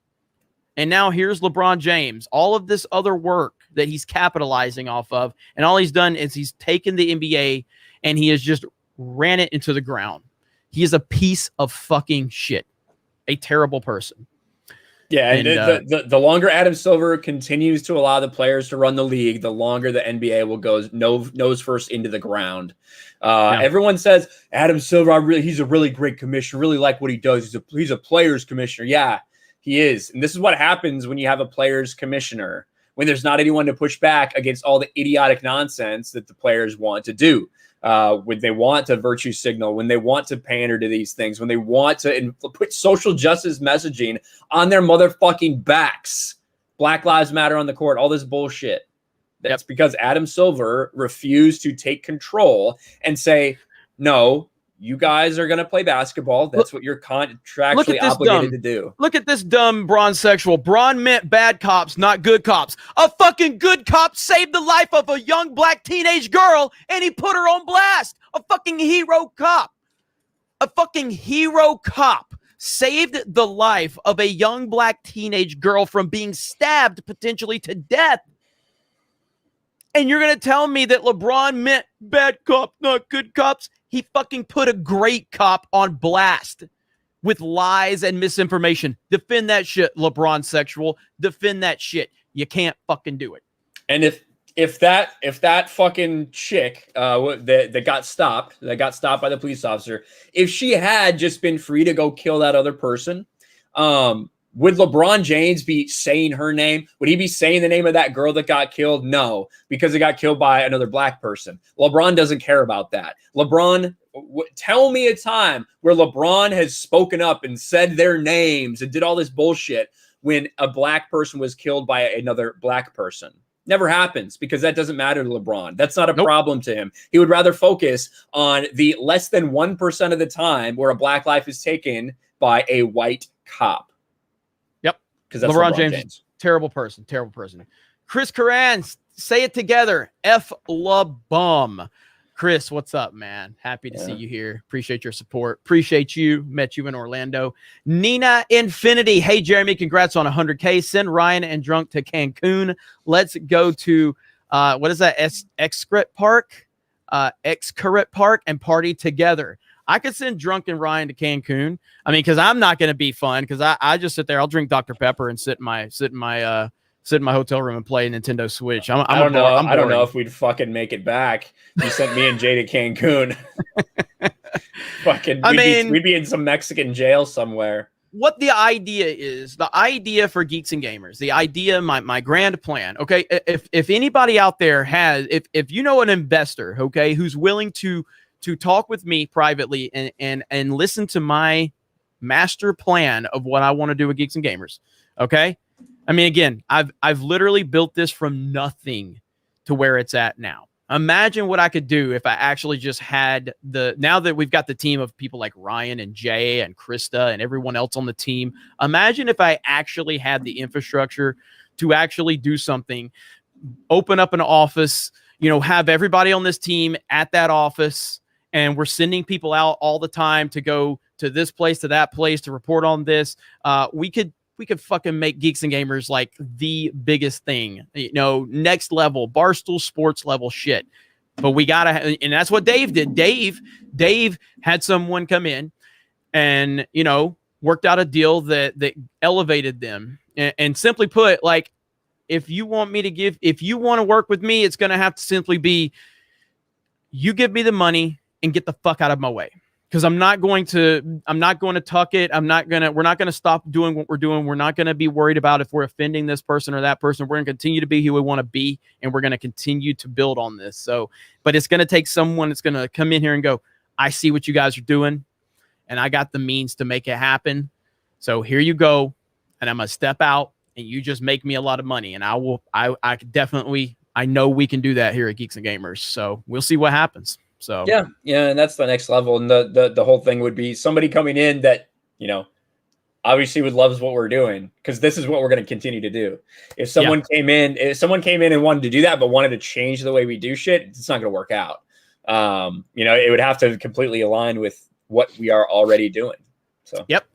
And now here's LeBron James, all of this other work that he's capitalizing off of. And all he's done is he's taken the NBA and he has just ran it into the ground. He is a piece of fucking shit, a terrible person. Yeah, and the longer Adam Silver continues to allow the players to run the league, the longer the NBA will go nose first into the ground. Everyone says Adam Silver, he's a really great commissioner. Really like what he does. He's a players commissioner. Yeah, he is. And this is what happens when you have a players commissioner, when there's not anyone to push back against all the idiotic nonsense that the players want to do. When they want to virtue signal, when they want to pander to these things, when they want to put social justice messaging on their motherfucking backs. Black Lives Matter on the court, all this bullshit. That's because Adam Silver refused to take control and say, no, you guys are going to play basketball. That's what you're contractually obligated to do. Look at this dumb Bron sexual. Bron meant bad cops, not good cops. A fucking good cop saved the life of a young black teenage girl, and he put her on blast. A fucking hero cop. A fucking hero cop saved the life of a young black teenage girl from being stabbed potentially to death. And you're going to tell me that LeBron meant bad cops, not good cops? He fucking put a great cop on blast with lies and misinformation. Defend that shit, LeBron sexual. Defend that shit. You can't fucking do it. And if that fucking chick that got stopped by the police officer, if she had just been free to go kill that other person, would LeBron James be saying her name? Would he be saying the name of that girl that got killed? No, because it got killed by another black person. LeBron doesn't care about that. LeBron, tell me a time where LeBron has spoken up and said their names and did all this bullshit when a black person was killed by another black person. Never happens because that doesn't matter to LeBron. That's not a problem to him. He would rather focus on the less than 1% of the time where a black life is taken by a white cop. Yep. Because that's LeBron James. Terrible person. Terrible person. Chris Curran, say it together. F LeBum. Chris, what's up, man? Happy to see you here. Appreciate your support. Appreciate you. Met you in Orlando. Nina Infinity. Hey, Jeremy, congrats on 100K. Send Ryan and Drunk to Cancun. Let's go to, what is that? Xcaret Park? Xcaret Park and party together. I could send Drunk and Ryan to Cancun. I mean, because I'm not going to be fun because I just sit there. I'll drink Dr. Pepper and sit in my hotel room and play Nintendo Switch. I don't know. I don't know if we'd fucking make it back. You sent me and Jay to Cancun. We'd be in some Mexican jail somewhere. What the idea for Geeks and Gamers, the idea, my grand plan. Okay, if anybody out there has, if you know an investor, okay, who's willing to talk with me privately and listen to my master plan of what I want to do with Geeks and Gamers, okay. I mean, again, I've literally built this from nothing to where it's at now. Imagine what I could do if I actually just had now that we've got the team of people like Ryan and Jay and Krista and everyone else on the team. Imagine if I actually had the infrastructure to actually do something, open up an office, have everybody on this team at that office. And we're sending people out all the time to go to this place, to that place, to report on this. We could fucking make Geeks and Gamers like the biggest thing, next level, Barstool Sports level shit. But we gotta, and that's what Dave did. Dave had someone come in and, worked out a deal that elevated them. And simply put, like, if you want to work with me, it's going to have to simply be, you give me the money and get the fuck out of my way. Because I'm not going to tuck it. We're not going to stop doing what we're doing. We're not going to be worried about if we're offending this person or that person. We're going to continue to be who we want to be. And we're going to continue to build on this. So, but it's going to take someone that's going to come in here and go, I see what you guys are doing and I got the means to make it happen. So here you go. And I'm going to step out and you just make me a lot of money. And I know we can do that here at Geeks and Gamers. So we'll see what happens. So yeah, and that's the next level. And the whole thing would be somebody coming in that, obviously would love what we're doing, because this is what we're going to continue to do. If someone came in and wanted to do that, but wanted to change the way we do shit, it's not going to work out. It would have to completely align with what we are already doing. So, yep.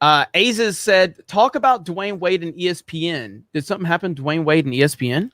Azes said, talk about Dwayne Wade and ESPN. Did something happen to Dwayne Wade and ESPN?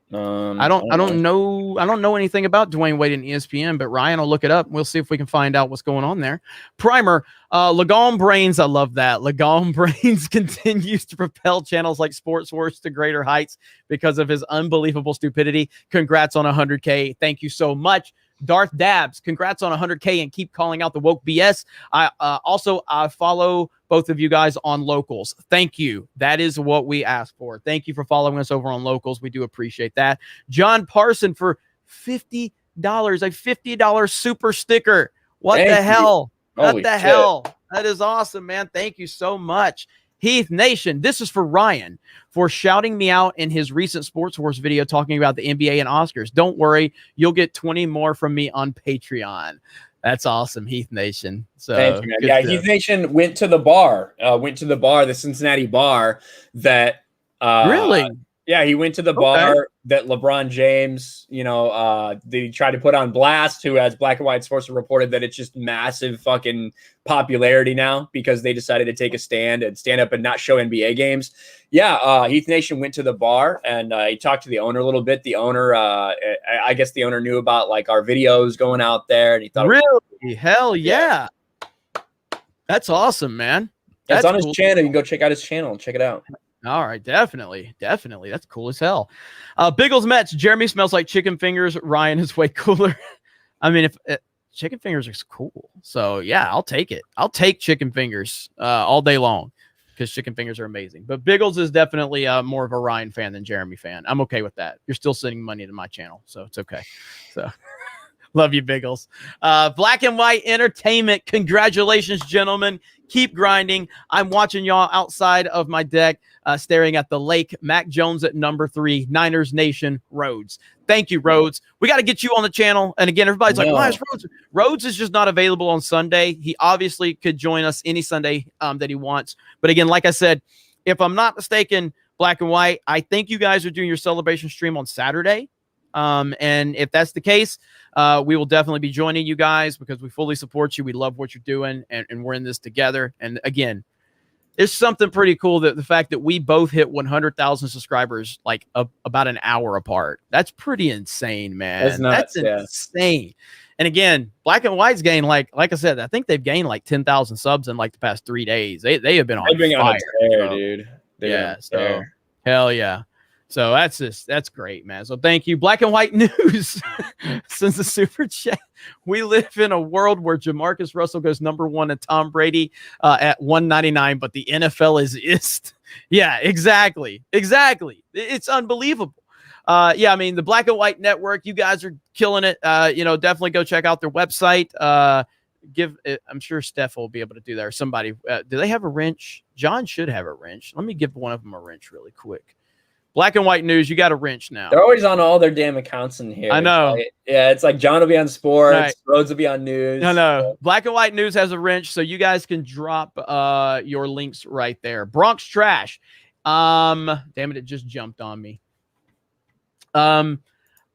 I don't know anything about Dwayne Wade and ESPN, but Ryan will look it up. We'll see if we can find out what's going on there. Primer, Lagom Brains. I love that. Lagom Brains continues to propel channels like Sports Wars to greater heights because of his unbelievable stupidity. Congrats on 100K. Thank you so much. Darth Dabs, congrats on 100K and keep calling out the woke BS. I follow both of you guys on Locals. Thank you. That is what we asked for. Thank you for following us over on Locals. We do appreciate that. John Parson for $50, a $50 super sticker. What the hell? What the hell? That is awesome, man. Thank you so much. Heath Nation, this is for Ryan for shouting me out in his recent Sports Wars video talking about the NBA and Oscars. Don't worry, you'll get 20 more from me on Patreon. That's awesome, Heath Nation. So thank you, man. Yeah, Heath Nation went to the bar, the Cincinnati bar that really. Yeah, he went to the bar that LeBron James, they tried to put on blast, who has Black and White Sports reported that it's just massive fucking popularity now because they decided to take a stand up and not show NBA games. Yeah, Heath Nation went to the bar and he talked to the owner a little bit. The owner, I guess the owner knew about like our videos going out there, and he thought, really, hell yeah, that's awesome, man. It's on his channel. You can go check out his channel and check it out. All right, definitely. That's cool as hell. Biggles Mets, Jeremy smells like chicken fingers. Ryan is way cooler. I mean, if chicken fingers is cool, so yeah, I'll take it. I'll take chicken fingers all day long because chicken fingers are amazing. But Biggles is definitely more of a Ryan fan than Jeremy fan. I'm okay with that. You're still sending money to my channel, so it's okay. So Love you, Biggles. Black and White Entertainment. Congratulations, gentlemen. Keep grinding. I'm watching y'all outside of my deck, staring at the lake. Mac Jones at number 3, Niners Nation, Rhodes. Thank you, Rhodes. We got to get you on the channel. And again, everybody's like, why is Rhodes? Rhodes is just not available on Sunday. He obviously could join us any Sunday that he wants. But again, like I said, if I'm not mistaken, Black and White, I think you guys are doing your celebration stream on Saturday. And if that's the case, we will definitely be joining you guys because we fully support you. We love what you're doing, and we're in this together. And again, it's something pretty cool that the fact that we both hit 100,000 subscribers like about an hour apart. That's pretty insane, man. That's nuts, insane. And again, Black and White's gained like I said, I think they've gained like 10,000 subs in like the past 3 days. They have been on fire, tear, dude. So hell yeah. So that's great, man. So thank you. Black and White News since the super chat. We live in a world where Jamarcus Russell goes number 1 and Tom Brady at 199, but the NFL is ist. Yeah, exactly. It's unbelievable. Yeah, I mean, the Black and White Network, you guys are killing it. Definitely go check out their website. I'm sure Steph will be able to do that, or somebody. Do they have a wrench? John should have a wrench. Let me give one of them a wrench really quick. Black and White News, you got a wrench now. They're always on all their damn accounts in here. I know. It's like John will be on sports, right. Rhodes will be on news. No. So. Black and White News has a wrench, so you guys can drop your links right there. Bronx Trash. Damn it just jumped on me.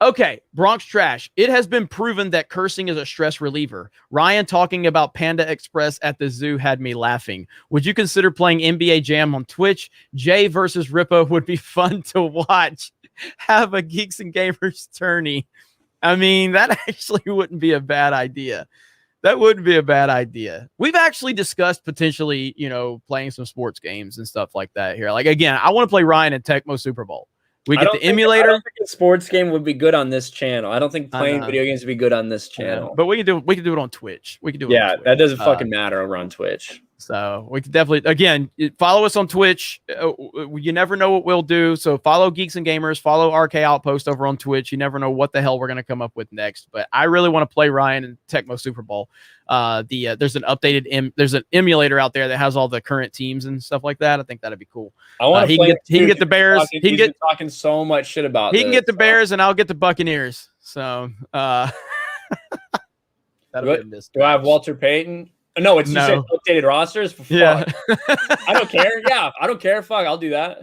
Okay, Bronx Trash. It has been proven that cursing is a stress reliever. Ryan talking about Panda Express at the zoo had me laughing. Would you consider playing NBA Jam on Twitch? Jay versus Rippo would be fun to watch. Have a Geeks and Gamers tourney. I mean, that actually wouldn't be a bad idea. That wouldn't be a bad idea. We've actually discussed potentially, playing some sports games and stuff like that here. Like, again, I want to play Ryan in Tecmo Super Bowl. We get the emulator. I don't think a sports game would be good on this channel. I don't think playing video games would be good on this channel. But we can do it on Twitch. We can do it. Yeah, that doesn't fucking matter over on Twitch. So we can definitely, again, follow us on Twitch. You never know what we'll do. So follow Geeks and Gamers, follow RK Outpost over on Twitch. You never know what the hell we're going to come up with next. But I really want to play Ryan in Tecmo Super Bowl. There's an updated, there's an emulator out there that has all the current teams and stuff like that. I think that'd be cool. I want to he can get the Bears. He can get talking so much shit about. He can get the Bears, and I'll get the Buccaneers. So that'll be this. Do I have Walter Payton? No, it's just updated rosters. Fuck. Yeah. I don't care. Yeah, I don't care. Fuck, I'll do that.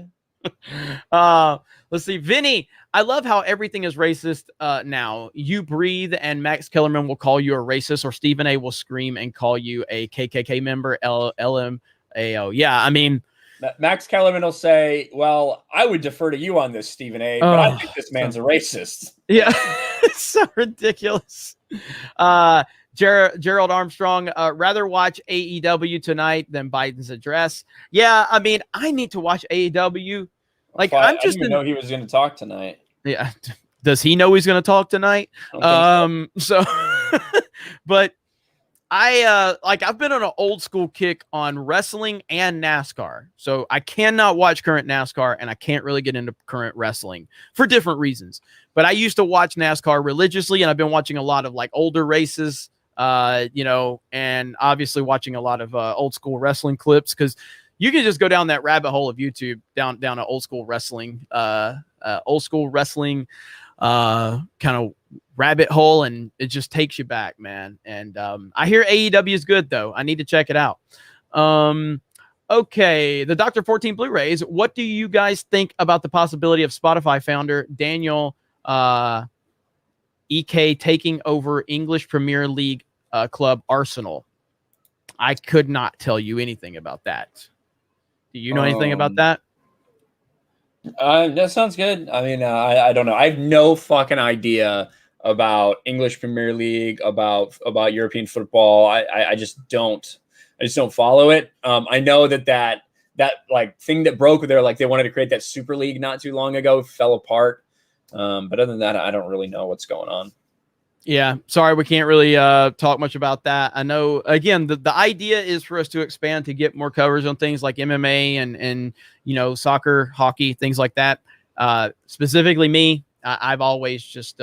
Let's see. Vinny, I love how everything is racist now. You breathe, and Max Kellerman will call you a racist, or Stephen A will scream and call you a KKK member. LMAO. Yeah, I mean, Max Kellerman will say, "Well, I would defer to you on this, Stephen A, but I think this man's a racist." Yeah, it's so ridiculous. Gerald Armstrong, rather watch AEW tonight than Biden's address. Yeah, I mean, I need to watch AEW. Like, I didn't know he was going to talk tonight. Yeah, does he know he's going to talk tonight? So, but I've been on an old school kick on wrestling and NASCAR. So I cannot watch current NASCAR, and I can't really get into current wrestling for different reasons. But I used to watch NASCAR religiously, and I've been watching a lot of like older races. And obviously watching a lot of old school wrestling clips, because you can just go down that rabbit hole of YouTube, down an old school wrestling kind of rabbit hole, and it just takes you back, man. And I hear AEW is good though. I need to check it out. Okay, the Dr. 14 Blu-rays. What do you guys think about the possibility of Spotify founder Daniel EK taking over English Premier League club Arsenal? I could not tell you anything about that. Do you know anything about that? That sounds good. I mean, I don't know. I have no fucking idea about English Premier League, about European football. I just don't follow it. I know that like thing that broke there, like they wanted to create that Super League not too long ago, fell apart. But other than that, I don't really know what's going on. Yeah, sorry, we can't really talk much about that. I know, again, the idea is for us to expand to get more coverage on things like MMA and soccer, hockey, things like that. Specifically me, I've always just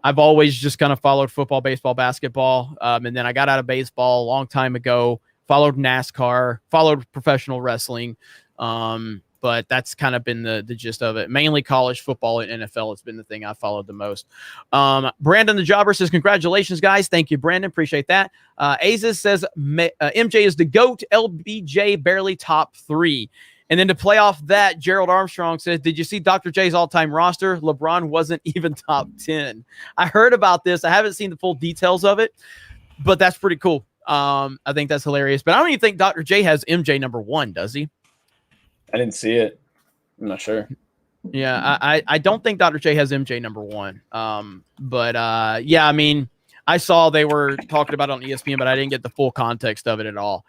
I've always just kind of followed football, baseball, basketball. And then I got out of baseball a long time ago, followed NASCAR, followed professional wrestling. But that's kind of been the gist of it. Mainly college football and NFL has been the thing I followed the most. Brandon the Jobber says, congratulations, guys. Thank you, Brandon. Appreciate that. Aziz says, MJ is the GOAT. LBJ barely top 3. And then to play off that, Gerald Armstrong says, did you see Dr. J's all-time roster? LeBron wasn't even top 10. I heard about this. I haven't seen the full details of it, but that's pretty cool. I think that's hilarious. But I don't even think Dr. J has MJ number 1, does he? I didn't see it. I'm not sure. Yeah, I don't think Dr. J has MJ number 1. Yeah, I mean, I saw they were talking about it on ESPN, but I didn't get the full context of it at all.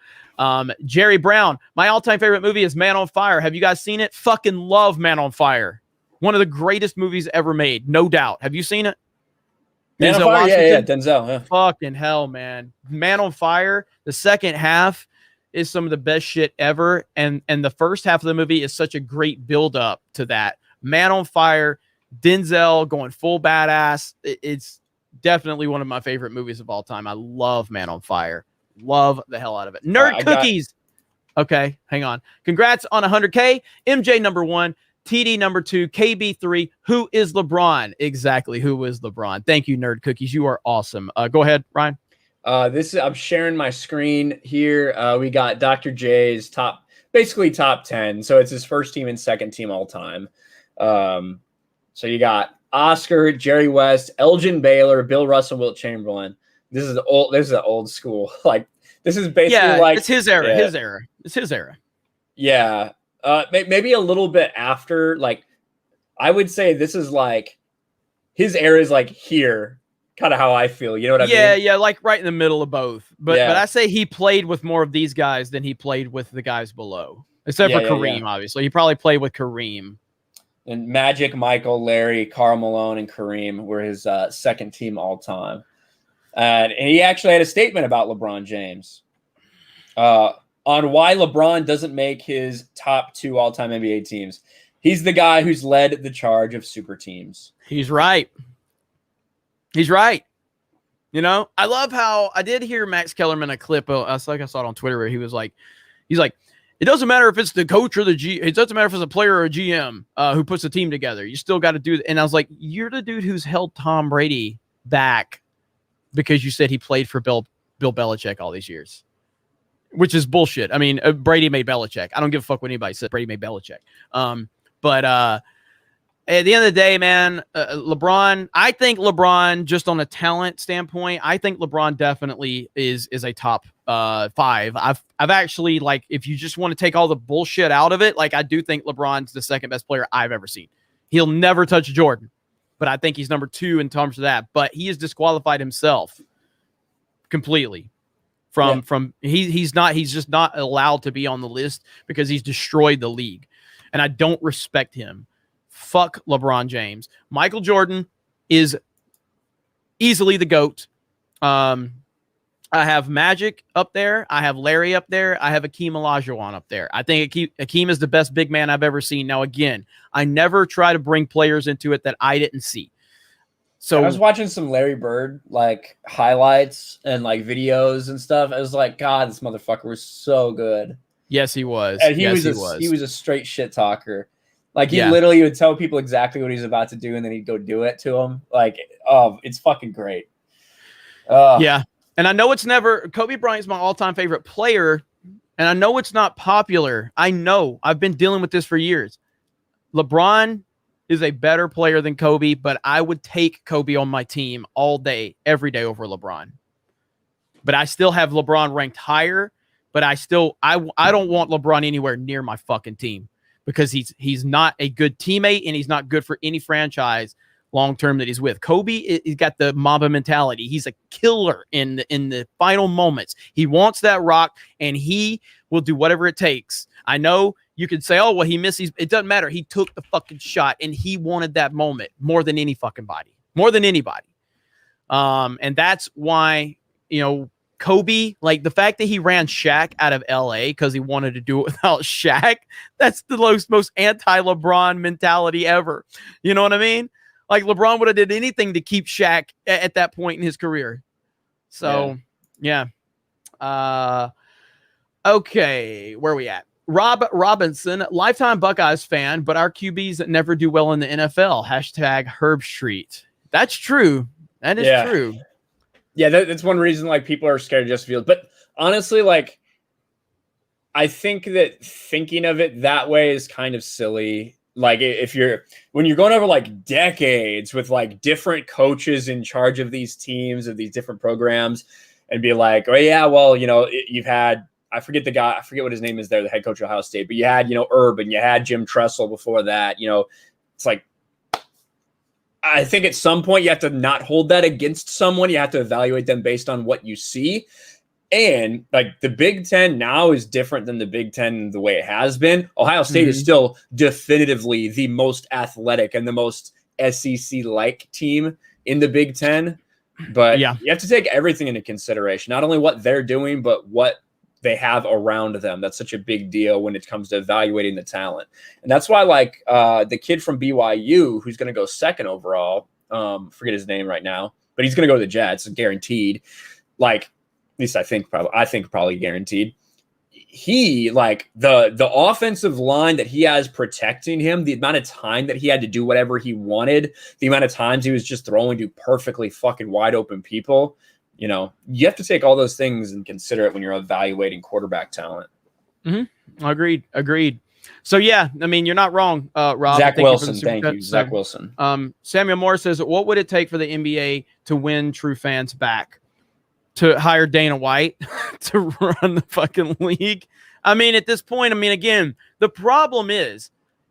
Jerry Brown, my all-time favorite movie is Man on Fire. Have you guys seen it? Fucking love Man on Fire. One of the greatest movies ever made, no doubt. Have you seen it? Man on Fire? Yeah, Denzel. Yeah. Fucking hell, man. Man on Fire, the second half is some of the best shit ever. And the first half of the movie is such a great build up to that. Man on Fire, Denzel going full badass. It's definitely one of my favorite movies of all time. I love Man on Fire. Love the hell out of it. Nerd Cookies. Okay, hang on. Congrats on 100K. MJ number 1, TD number 2, KB 3. Who is LeBron? Exactly. Who is LeBron? Thank you, Nerd Cookies. You are awesome. Go ahead, Ryan. I'm sharing my screen here. We got Dr. J's basically top 10. So it's his first team and second team all time. So you got Oscar, Jerry West, Elgin Baylor, Bill Russell, Wilt Chamberlain. This is old school. Like this is basically like it's his era. Yeah. His era. It's his era. Yeah. Maybe a little bit after. Like I would say this is like his era is like here. Kind of how I feel, you know what I mean? Yeah, like right in the middle of both. But I say he played with more of these guys than he played with the guys below, except for Kareem. Obviously, he probably played with Kareem. And Magic, Michael, Larry, Karl Malone, and Kareem were his second team all time. And he actually had a statement about LeBron James on why LeBron doesn't make his top 2 all time NBA teams. He's the guy who's led the charge of super teams. He's right. He's right. You know, I love how I did hear Max Kellerman a clip. I saw it on Twitter where he's like, it doesn't matter if it's the coach or it doesn't matter if it's a player or a GM who puts the team together. You still got to do it. And I was like, you're the dude who's held Tom Brady back because you said he played for Bill Belichick all these years, which is bullshit. I mean, Brady made Belichick. I don't give a fuck what anybody said. Brady made Belichick. But at the end of the day, man, LeBron, I think LeBron, just on a talent standpoint, I think LeBron definitely is a top 5. I've actually, like, if you just want to take all the bullshit out of it, like, I do think LeBron's the second best player I've ever seen. He'll never touch Jordan, but I think he's number 2 in terms of that. But he has disqualified himself completely he's just not allowed to be on the list because he's destroyed the league, and I don't respect him. Fuck LeBron James. Michael Jordan is easily the GOAT. I have Magic up there. I have Larry up there. I have Akeem Olajuwon up there. I think Akeem is the best big man I've ever seen. Now, again, I never try to bring players into it that I didn't see. So I was watching some Larry Bird like highlights and like videos and stuff. I was like, God, this motherfucker was so good. Yes, he was. And he was a straight shit talker. Like he literally would tell people exactly what he's about to do, and then he'd go do it to them. Like, oh, it's fucking great. Yeah, and I know it's never. Kobe Bryant's my all-time favorite player, and I know it's not popular. I know I've been dealing with this for years. LeBron is a better player than Kobe, but I would take Kobe on my team all day, every day over LeBron. But I still have LeBron ranked higher. But I don't want LeBron anywhere near my fucking team. Because he's not a good teammate and he's not good for any franchise long term that he's with. Kobe, he's got the Mamba mentality. He's a killer in the final moments. He wants that rock and he will do whatever it takes. I know you could say, oh well, he missed. It doesn't matter. He took the fucking shot and he wanted that moment more than any fucking body, more than anybody. And that's why Kobe, like the fact that he ran Shaq out of LA because he wanted to do it without Shaq, that's the most anti-LeBron mentality ever. You know what I mean? Like LeBron would have did anything to keep Shaq at that point in his career. So, yeah. Okay, where are we at? Rob Robinson, lifetime Buckeyes fan, but our QBs never do well in the NFL. Hashtag Herb Street. That's true. That is true. Yeah, that's one reason like people are scared of Justin Fields. But honestly, like I think that thinking of it that way is kind of silly. Like when you're going over like decades with like different coaches in charge of these teams, of these different programs, and be like, oh yeah, well, you've had, I forget what his name is there, the head coach of Ohio State, but you had, Urban, you had Jim Tressel before that, it's like, I think at some point you have to not hold that against someone. You have to evaluate them based on what you see. And like the Big Ten now is different than the Big Ten the way it has been. Ohio State is still definitively the most athletic and the most SEC-like team in the Big Ten. But you have to take everything into consideration, not only what they're doing, but what they have around them. That's such a big deal when it comes to evaluating the talent. And that's why like the kid from BYU who's going to go second overall, forget his name right now, but he's going to go to the Jets, guaranteed. Like, at least I think probably guaranteed. He like the offensive line that he has protecting him, the amount of time that he had to do whatever he wanted, the amount of times he was just throwing to perfectly fucking wide open people. You have to take all those things and consider it when you're evaluating quarterback talent. Agreed. So yeah, I mean, you're not wrong, Rob. Zach Wilson, thank you. Zach Wilson. Samuel Moore says, what would it take for the NBA to win true fans back? To hire Dana White to run the fucking league? I mean, at this point, again, the problem is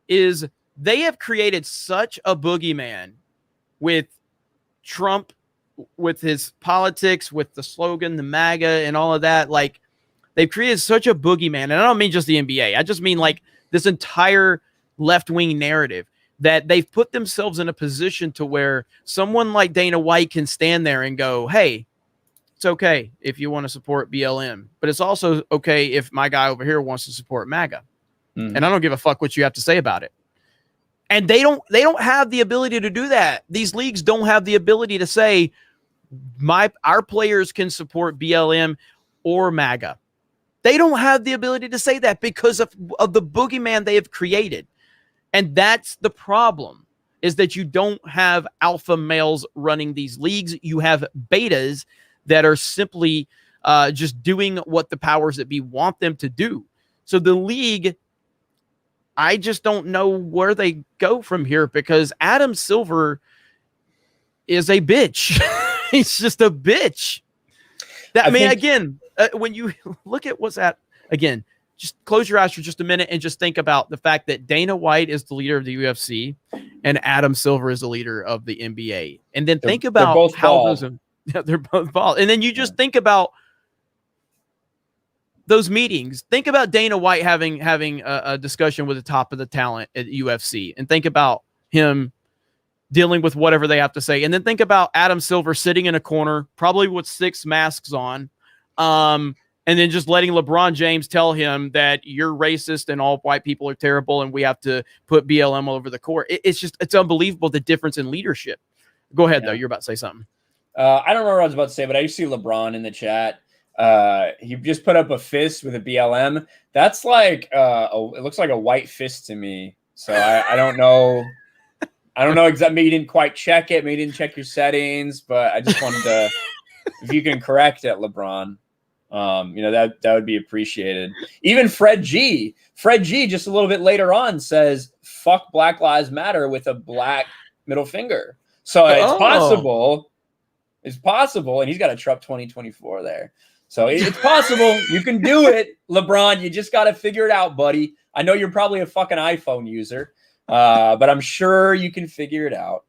they have created such a boogeyman with Trump, with his politics, with the slogan, the MAGA and all of that. Like, they've created such a boogeyman. And I don't mean just the NBA. I just mean like this entire left-wing narrative that they've put themselves in a position to where someone like Dana White can stand there and go, hey, it's okay if you want to support BLM, but it's also okay if my guy over here wants to support MAGA. And I don't give a fuck what you have to say about it. And they don't have the ability to do that. These leagues don't have the ability to say our players can support BLM or MAGA. They don't have the ability to say that because of the boogeyman they have created. And that's the problem, is that you don't have alpha males running these leagues. You have betas that are simply just doing what the powers that be want them to do. So the league, I just don't know where they go from here, because Adam Silver is a bitch. He's just a bitch. Again, when you look at what's at, again, just close your eyes for just a minute and just think about the fact that Dana White is the leader of the UFC and Adam Silver is the leader of the NBA. And then think about how those are. Yeah, they're both bald. And then you just think about those meetings. Think about Dana White having a discussion with the top of the talent at UFC, and think about him dealing with whatever they have to say. And then think about Adam Silver sitting in a corner, probably with 6 masks on, and then just letting LeBron James tell him that you're racist and all white people are terrible and we have to put BLM all over the court. It's unbelievable, the difference in leadership. Go ahead, though. You're about to say something. I don't remember what I was about to say, but I used to see LeBron in the chat. He just put up a fist with a BLM. That's like it looks like a white fist to me. So I don't know. I don't know exactly. Maybe you didn't quite check it. Maybe you didn't check your settings, but I just wanted to, if you can correct it, LeBron, that would be appreciated. Even Fred G just a little bit later on says, fuck Black Lives Matter with a black middle finger. So it's possible. It's possible, and he's got a Trump 2024 there. So it's possible. You can do it, LeBron. You just got to figure it out, buddy. I know you're probably a fucking iPhone user, but I'm sure you can figure it out.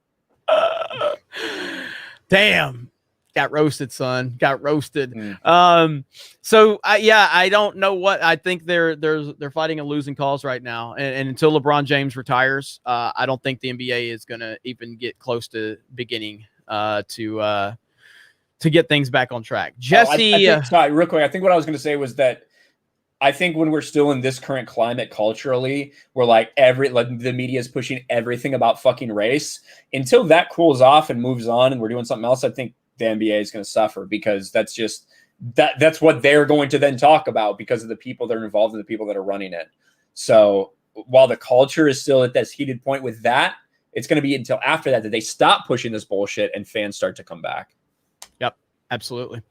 Damn. Got roasted, son. Got roasted. So I don't know what I think. They're fighting a losing cause right now, and until LeBron James retires, I don't think the NBA is going to even get close to beginning to get things back on track. Jesse, sorry, real quick. I think what I was going to say was that I think when we're still in this current climate culturally, where like the media is pushing everything about fucking race, until that cools off and moves on and we're doing something else, I think the NBA is going to suffer, because that's just that's what they're going to then talk about because of the people that are involved and the people that are running it. So while the culture is still at this heated point with that, it's going to be until after that they stop pushing this bullshit and fans start to come back. Yep, absolutely.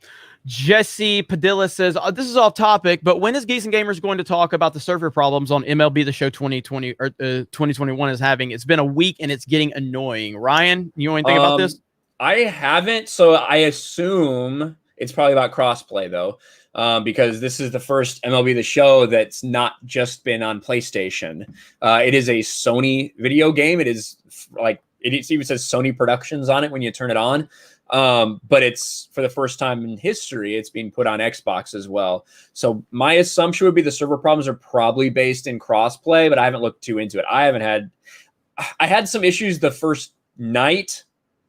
Jesse Padilla says, this is off topic, but when is Geeks and Gamers going to talk about the server problems on MLB The Show 2020 or 2021 is having? It's been a week and it's getting annoying. Ryan, you know anything about this? I haven't, so I assume it's probably about crossplay though, because this is the first MLB The Show that's not just been on PlayStation. It is a Sony video game. It is like it even says Sony Productions on it when you turn it on. But it's for the first time in history, it's being put on Xbox as well. So my assumption would be the server problems are probably based in crossplay, but I haven't looked too into it. I had some issues the first night,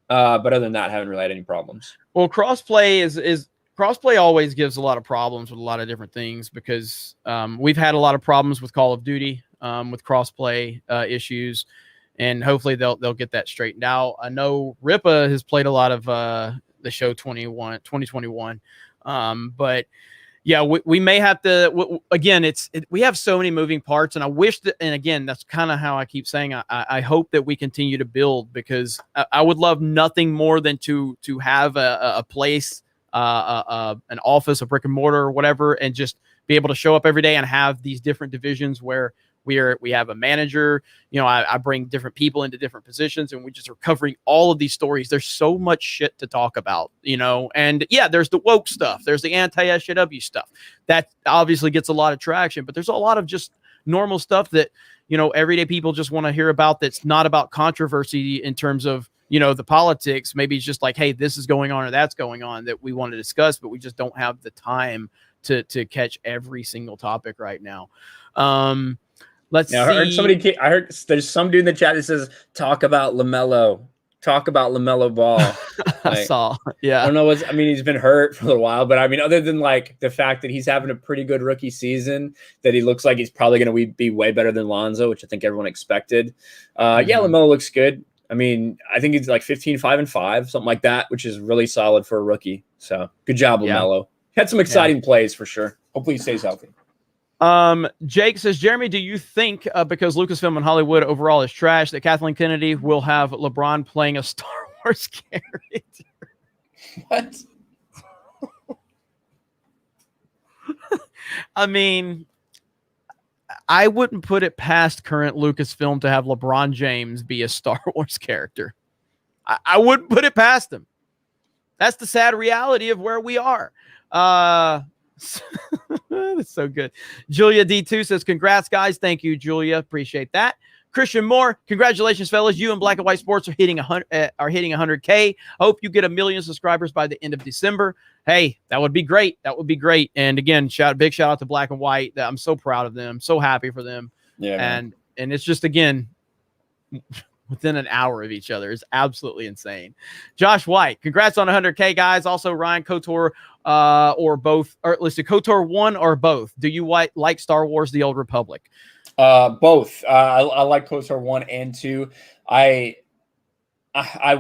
but other than that, I haven't really had any problems. Well, crossplay is crossplay always gives a lot of problems with a lot of different things, because we've had a lot of problems with Call of Duty with crossplay issues. And hopefully they'll get that straightened out. I know Ripa has played a lot of the show 2021. But yeah, we may have to, again, we have so many moving parts, and I wish that, and again, that's kind of how I keep saying, I hope that we continue to build, because I would love nothing more than to have a place, an office, a brick and mortar or whatever, and just be able to show up every day and have these different divisions where we have a manager, I bring different people into different positions, and we just are covering all of these stories. There's so much shit to talk about, and yeah, there's the woke stuff. There's the anti-SJW stuff that obviously gets a lot of traction, but there's a lot of just normal stuff that, everyday people just want to hear about. That's not about controversy in terms of, the politics. Maybe it's just like, hey, this is going on or that's going on that we want to discuss, but we just don't have the time to catch every single topic right now. Let's see. I heard there's some dude in the chat that says, talk about LaMelo Ball. I saw. Yeah. I don't know he's been hurt for a little while, but other than like the fact that he's having a pretty good rookie season, that he looks like he's probably going to be way better than Lonzo, which I think everyone expected. Yeah, LaMelo looks good. I think he's like 15, 5-5, something like that, which is really solid for a rookie. So good job, LaMelo. Had some exciting plays for sure. Hopefully he stays healthy. Jake says, Jeremy, do you think because Lucasfilm and Hollywood overall is trash, that Kathleen Kennedy will have LeBron playing a Star Wars character? What? I wouldn't put it past current Lucasfilm to have LeBron James be a Star Wars character. I wouldn't put it past him. That's the sad reality of where we are. That's so good. Julia D2 says, congrats, guys. Thank you, Julia. Appreciate that. Christian Moore, congratulations, fellas. You and Black and White Sports are hitting 100K. Hope you get 1 million subscribers by the end of December. Hey, that would be great. That would be great. And again, big shout out to Black and White. I'm so proud of them. So happy for them. Yeah. And it's just, again, within an hour of each other. It's absolutely insane. Josh White, congrats on 100K, guys. Also, Ryan KOTOR, or both, or let's see, KOTOR 1 or both. Do you like Star Wars: The Old Republic? Both. I like KOTOR 1 and 2. I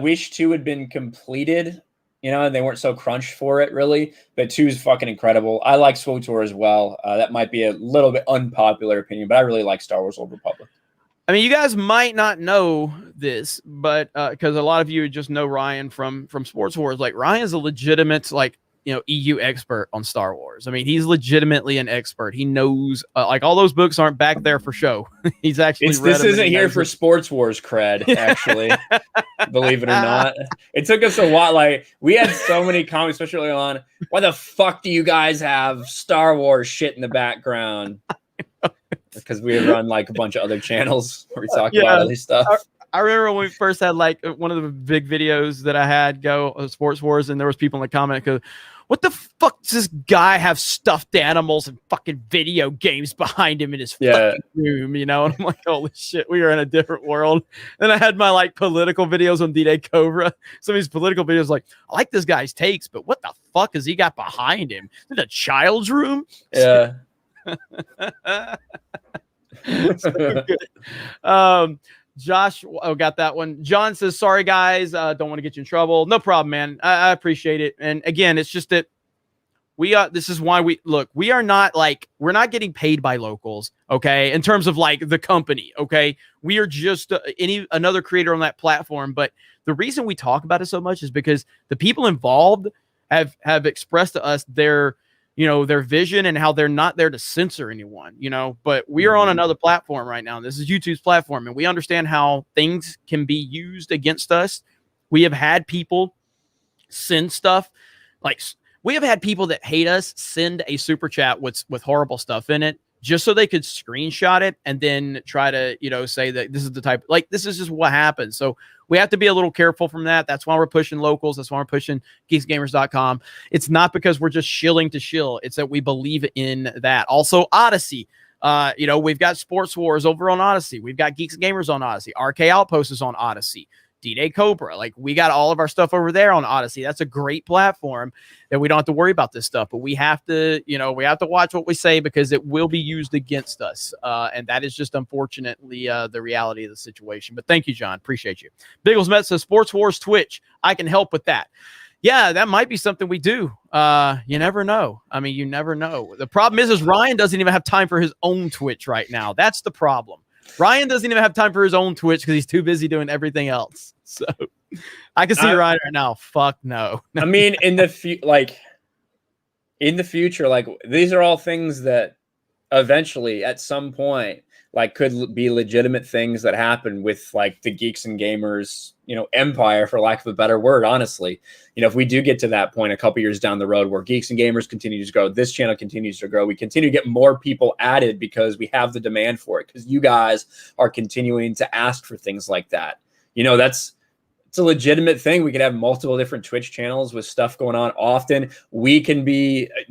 wish 2 had been completed, and they weren't so crunched for it, really. But 2 is fucking incredible. I like SWTOR as well. That might be a little bit unpopular opinion, but I really like Star Wars: Old Republic. You guys might not know this, but because a lot of you just know Ryan from Sports Wars. Like, Ryan's a legitimate EU expert on Star Wars. He's legitimately an expert. He knows all those books aren't back there for show. He's actually read this isn't here for Sports Wars cred, actually. Believe it or not. It took us a while. Like, we had so many comments, especially early on. Why the fuck do you guys have Star Wars shit in the background? Because we run like a bunch of other channels where we talk about other stuff. I remember when we first had like one of the big videos that I had go Sports Wars, and there was people in the comment go, what the fuck does this guy have stuffed animals and fucking video games behind him in his fucking room, And I'm like, holy shit, we are in a different world. Then I had my like political videos on D-Day Cobra. Some of these political videos like, I like this guy's takes, but what the fuck has he got behind him? In a child's room? Yeah. So good. Josh, oh, got that one. John says, sorry, guys. Don't want to get you in trouble. No problem, man. I appreciate it. And again, it's just that this is why we're not getting paid by locals. Okay. In terms of like the company. Okay. We are just another creator on that platform. But the reason we talk about it so much is because the people involved have expressed to us their vision and how they're not there to censor anyone, but we are on another platform right now. This is YouTube's platform, and we understand how things can be used against us. We have had people send stuff we have had people that hate us send a super chat with horrible stuff in it just so they could screenshot it and then try to, say that this is the type, this is just what happens. So we have to be a little careful from that. That's why we're pushing locals. That's why we're pushing geeksgamers.com. It's not because we're just shilling to shill. It's that we believe in that. Also, Odyssey. We've got Sports Wars over on Odyssey. We've got Geeks Gamers on Odyssey. RK Outpost is on Odyssey. D-Day Cobra. We got all of our stuff over there on Odyssey. That's a great platform that we don't have to worry about this stuff, but we have to watch what we say because it will be used against us. And that is just unfortunately the reality of the situation. But thank you, John. Appreciate you. Biggles Met says Sports Wars Twitch. I can help with that. Yeah, that might be something we do. You never know. I mean, you never know. The problem is Ryan doesn't even have time for his own Twitch right now. That's the problem. Ryan doesn't even have time for his own Twitch because he's too busy doing everything else. So I can see Ryan right now. Fuck no. I mean, in the future, these are all things that eventually at some point could be legitimate things that happen with the Geeks and Gamers, empire, for lack of a better word. Honestly, if we do get to that point a couple years down the road where Geeks and Gamers continues to grow, this channel continues to grow, we continue to get more people added because we have the demand for it, because you guys are continuing to ask for things like that. It's a legitimate thing. We can have multiple different Twitch channels with stuff going on often. We can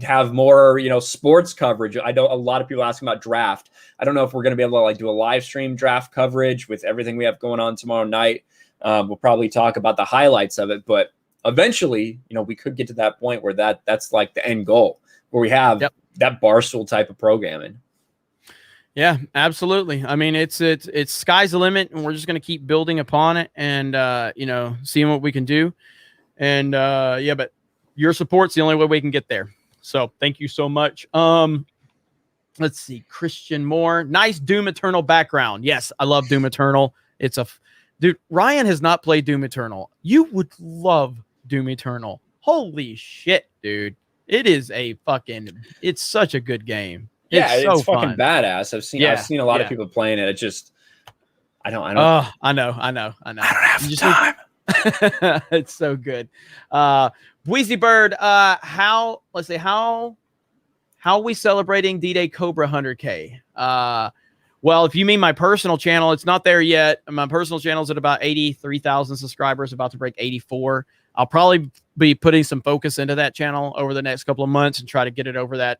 have more, sports coverage. I know a lot of people asking about draft. I don't know if we're going to be able to do a live stream draft coverage with everything we have going on tomorrow night. We'll probably talk about the highlights of it, but eventually, we could get to that point where that's the end goal, where we have that Barstool type of programming. Yeah, absolutely. I mean, it's sky's the limit, and we're just going to keep building upon it and, seeing what we can do. And, but your support's the only way we can get there. So thank you so much. Let's see. Christian Moore. Nice Doom Eternal background. Yes, I love Doom Eternal. Dude, Ryan has not played Doom Eternal. You would love Doom Eternal. Holy shit, dude. It's such a good game. Yeah, it's fucking fun. Badass. I've seen a lot of people playing it. It just, I know. I know. I don't have time. It's so good. Wheezy Bird, how are we celebrating D-Day Cobra 100K? Well, if you mean my personal channel, it's not there yet. My personal channel is at about 83,000 subscribers, about to break 84. I'll probably be putting some focus into that channel over the next couple of months and try to get it over that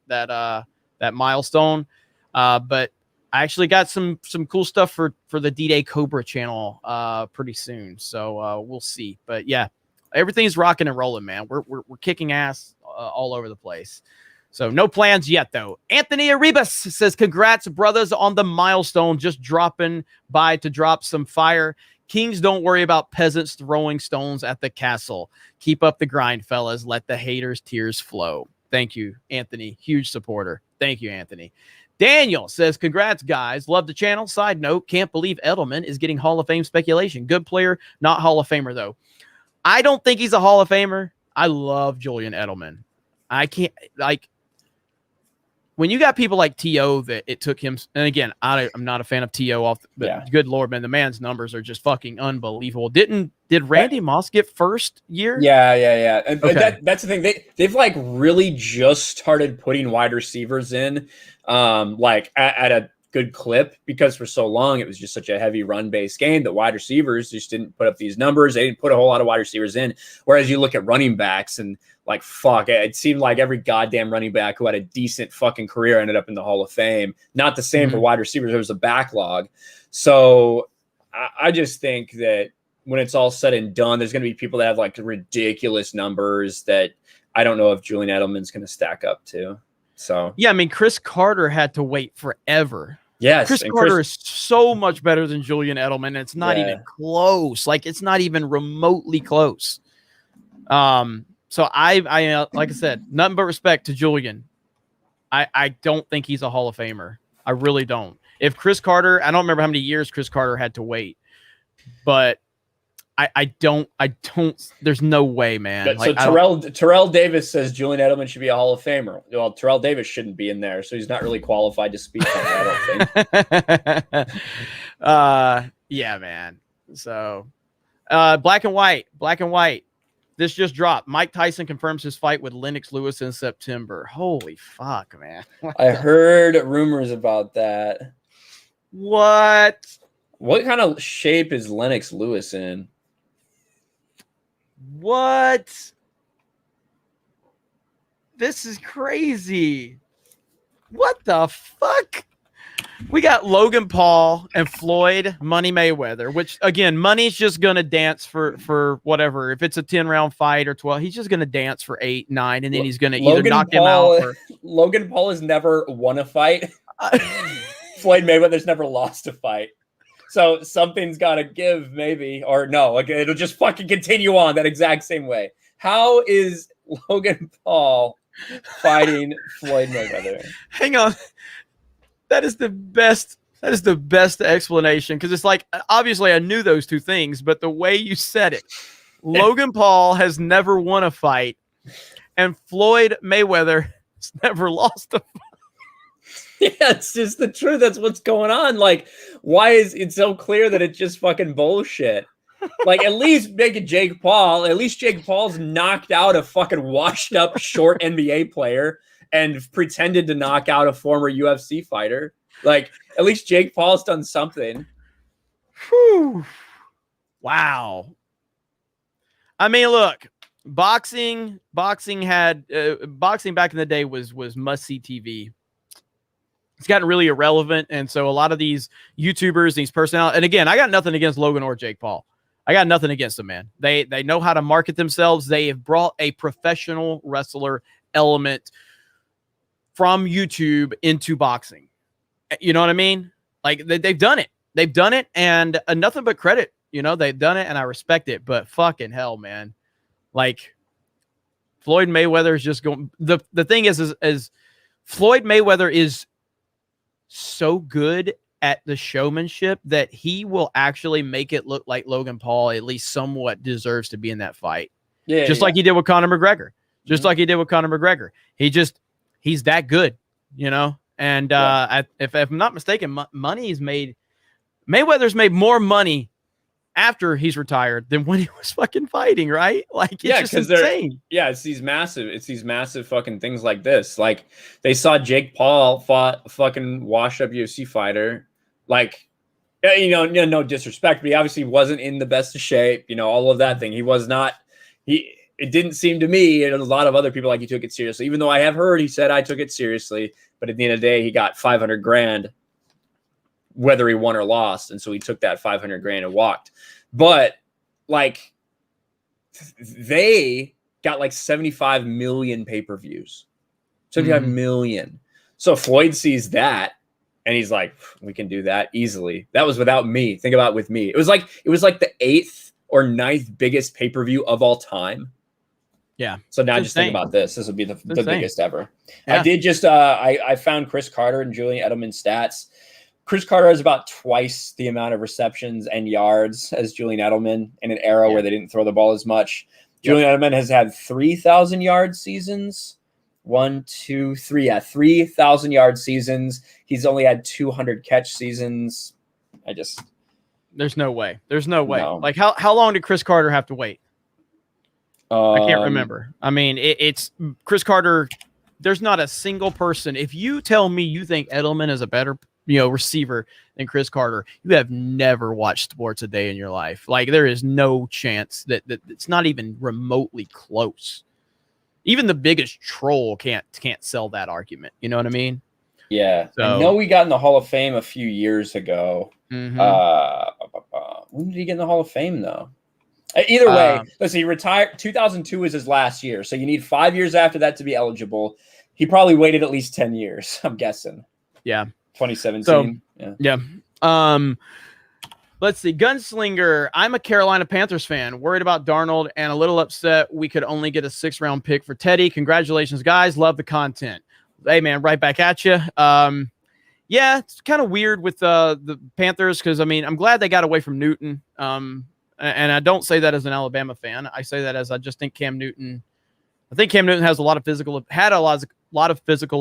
milestone. But I actually got some cool stuff for the D-Day Cobra channel pretty soon. So we'll see. But yeah, everything's rocking and rolling, man. We're kicking ass all over the place. So no plans yet, though. Anthony Arribas says, congrats, brothers, on the milestone. Just dropping by to drop some fire. Kings don't worry about peasants throwing stones at the castle. Keep up the grind, fellas. Let the haters' tears flow. Thank you, Anthony. Huge supporter. Thank you, Anthony. Daniel says, congrats, guys. Love the channel. Side note, can't believe Edelman is getting Hall of Fame speculation. Good player, not Hall of Famer, though. I don't think he's a Hall of Famer. I love Julian Edelman. I can't, when you got people like T.O. that it took him, and again, I'm not a fan of T.O. but good Lord, man, the man's numbers are just fucking unbelievable. Did Randy Moss get first year? Yeah. And that's the thing. They've really just started putting wide receivers in, at a good clip, because for so long it was just such a heavy run-based game that wide receivers just didn't put up these numbers. They didn't put a whole lot of wide receivers in. Whereas you look at running backs and it seemed like every goddamn running back who had a decent fucking career ended up in the Hall of Fame. Not the same for wide receivers. There was a backlog. So I just think that when it's all said and done, there's going to be people that have ridiculous numbers that I don't know if Julian Edelman's going to stack up to. So yeah, I mean, Chris Carter had to wait forever. yes, Chris and Carter is so much better than Julian Edelman. And it's not Yeah. even close. Like, it's not even remotely close. So I like I said, nothing but respect to Julian. I don't think he's a Hall of Famer. I really don't. If Chris Carter, I don't remember how many years Chris Carter had to wait, but I don't. There's no way, man. So Terrell Davis says Julian Edelman should be a Hall of Famer. Well, Terrell Davis shouldn't be in there, so he's not really qualified to speak on that, I don't think. Yeah, man. So, black and white. This just dropped. Mike Tyson confirms his fight with Lennox Lewis in September. Holy fuck, man. I heard rumors about that. What? What kind of shape is Lennox Lewis in? What? This is crazy. What the fuck? We got Logan Paul and Floyd Money Mayweather, which again, Money's just gonna dance for whatever. If it's a 10-round fight or 12, he's just gonna dance for 8, 9, and then he's gonna either knock him out. Or... Logan Paul has never won a fight. Floyd Mayweather's never lost a fight. So something's got to give, maybe, or no, okay, it'll just fucking continue on that exact same way. How is Logan Paul fighting Floyd Mayweather? Hang on. That is the best explanation, because it's like, obviously I knew those two things, but the way you said it, Logan Paul has never won a fight, and Floyd Mayweather has never lost a fight. Yeah, it's just the truth. That's what's going on. Like, why is it so clear that it's just fucking bullshit? Like, at least make it Jake Paul. At least Jake Paul's knocked out a fucking washed up short NBA player and pretended to knock out a former UFC fighter. Like, at least Jake Paul's done something. Whew. Wow. I mean, look, boxing back in the day was must-see TV. It's gotten really irrelevant, and so a lot of these YouTubers, these personalities, and again, I got nothing against Logan or Jake Paul. I got nothing against them, man. They know how to market themselves. They have brought a professional wrestler element from YouTube into boxing. You know what I mean? Like, they've done it. They've done it, and nothing but credit. You know, they've done it, and I respect it. But fucking hell, man. Like, Floyd Mayweather is just going. The thing is Floyd Mayweather is so good at the showmanship that he will actually make it look like Logan Paul at least somewhat deserves to be in that fight. Yeah, just like he did with Conor McGregor. Just like he did with Conor McGregor. He's that good, you know? And if I'm not mistaken, Mayweather's made more money after he's retired than when he was fucking fighting, right? Like, it's just insane. It's these massive fucking things like this. Like, they saw Jake Paul fought a fucking washed up UFC fighter. Like, no disrespect, but he obviously wasn't in the best of shape, all of that thing. He was not, it didn't seem to me, and a lot of other people, like, he took it seriously, even though I have heard he said I took it seriously, but at the end of the day, he got $500,000 whether he won or lost. And so he took that $500,000 and walked. But like, they got like 75 million pay-per-views, 75 million. So Floyd sees that and he's like, we can do that easily. That was without me. Think about it with me. It was like the 8th or 9th biggest pay-per-view of all time. Yeah. So now just think about this. This would be the biggest ever. Yeah. I did just, I found Chris Carter and Julian Edelman stats. Chris Carter has about twice the amount of receptions and yards as Julian Edelman in an era where they didn't throw the ball as much. Julian Edelman has had 3,000 yard seasons. 1, 2, 3. Yeah, 3,000 yard seasons. He's only had 200 catch seasons. There's no way. There's no way. No. Like, how long did Chris Carter have to wait? I can't remember. I mean, it's Chris Carter. There's not a single person. If you tell me you think Edelman is a better receiver than Chris Carter, you have never watched sports a day in your life. Like, there is no chance that it's not even remotely close. Even the biggest troll can't sell that argument. You know what I mean? Yeah. So, I know we got in the Hall of Fame a few years ago. Mm-hmm. When did he get in the Hall of Fame, though? Either way, let's see. He retired. 2002 was his last year, so you need 5 years after that to be eligible. He probably waited at least 10 years, I'm guessing. Yeah. 2017. So, yeah. Let's see. Gunslinger. I'm a Carolina Panthers fan. Worried about Darnold and a little upset we could only get a 6th-round pick for Teddy. Congratulations, guys. Love the content. Hey, man, right back at you. Yeah, it's kind of weird with the Panthers because, I mean, I'm glad they got away from Newton. And I don't say that as an Alabama fan. I say that as I just think Cam Newton has a lot of physical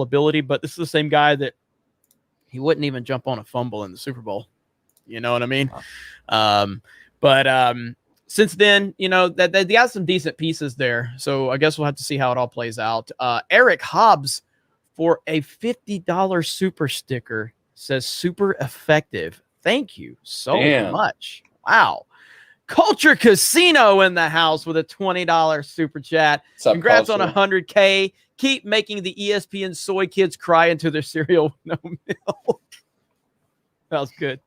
ability, but this is the same guy that he wouldn't even jump on a fumble in the Super Bowl. You know what I mean? But since then, you know, that they got some decent pieces there. So I guess we'll have to see how it all plays out. Eric Hobbs for a $50 super sticker says super effective. Thank you so much. Wow. Culture Casino in the house with a $20 super chat. Congrats on 100K. Keep making the ESPN soy kids cry into their cereal with no milk. That was good.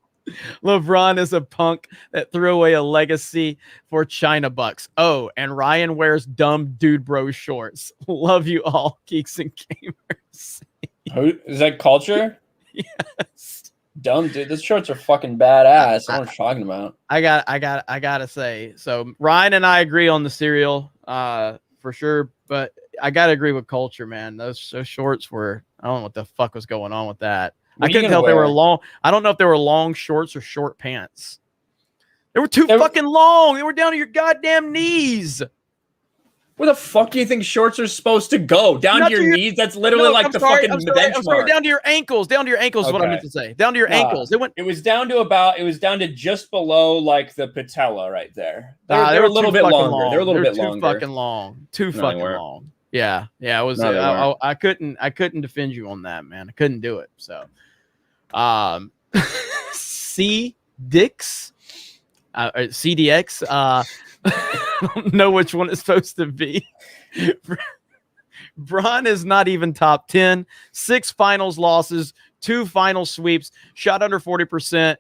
LeBron is a punk that threw away a legacy for China bucks. Oh, and Ryan wears dumb dude bro shorts. Love you all, Geeks and Gamers. Who is that? Culture? Yes. Dumb dude. Those shorts are fucking badass. I know what you're talking about. I gotta say. So Ryan and I agree on the cereal, for sure. But I gotta agree with Culture, man. Those shorts were. I don't know what the fuck was going on with that. I couldn't tell if they were long. I don't know if they were long shorts or short pants. They were too fucking long. They were down to your goddamn knees. Where the fuck do you think shorts are supposed to go? Down to your knees? That's literally fucking benchmark. I'm sorry, down to your ankles. Down to your ankles is what I meant to say. Down to your ankles. It was down to just below like the patella right there. They were a little bit longer. They were a little bit longer. Too fucking long. Too fucking long. Yeah. It was. I couldn't defend you on that, man. I couldn't do it. So, CDX. I don't know which one it's supposed to be. Braun is not even top 10. 6 finals losses, 2 final sweeps, shot under 40%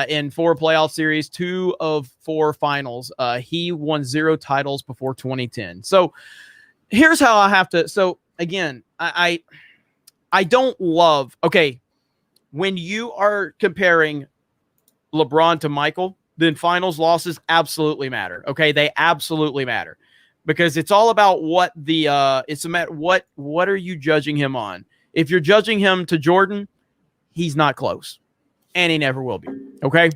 in 4 playoff series, 2 of 4 finals. He won 0 titles before 2010. So here's how I have to. So again, I don't love. Okay, when you are comparing LeBron to Michael, then finals losses absolutely matter. Okay, they absolutely matter because it's all about what the it's a matter what are you judging him on? If you're judging him to Jordan, he's not close, and he never will be. Okay.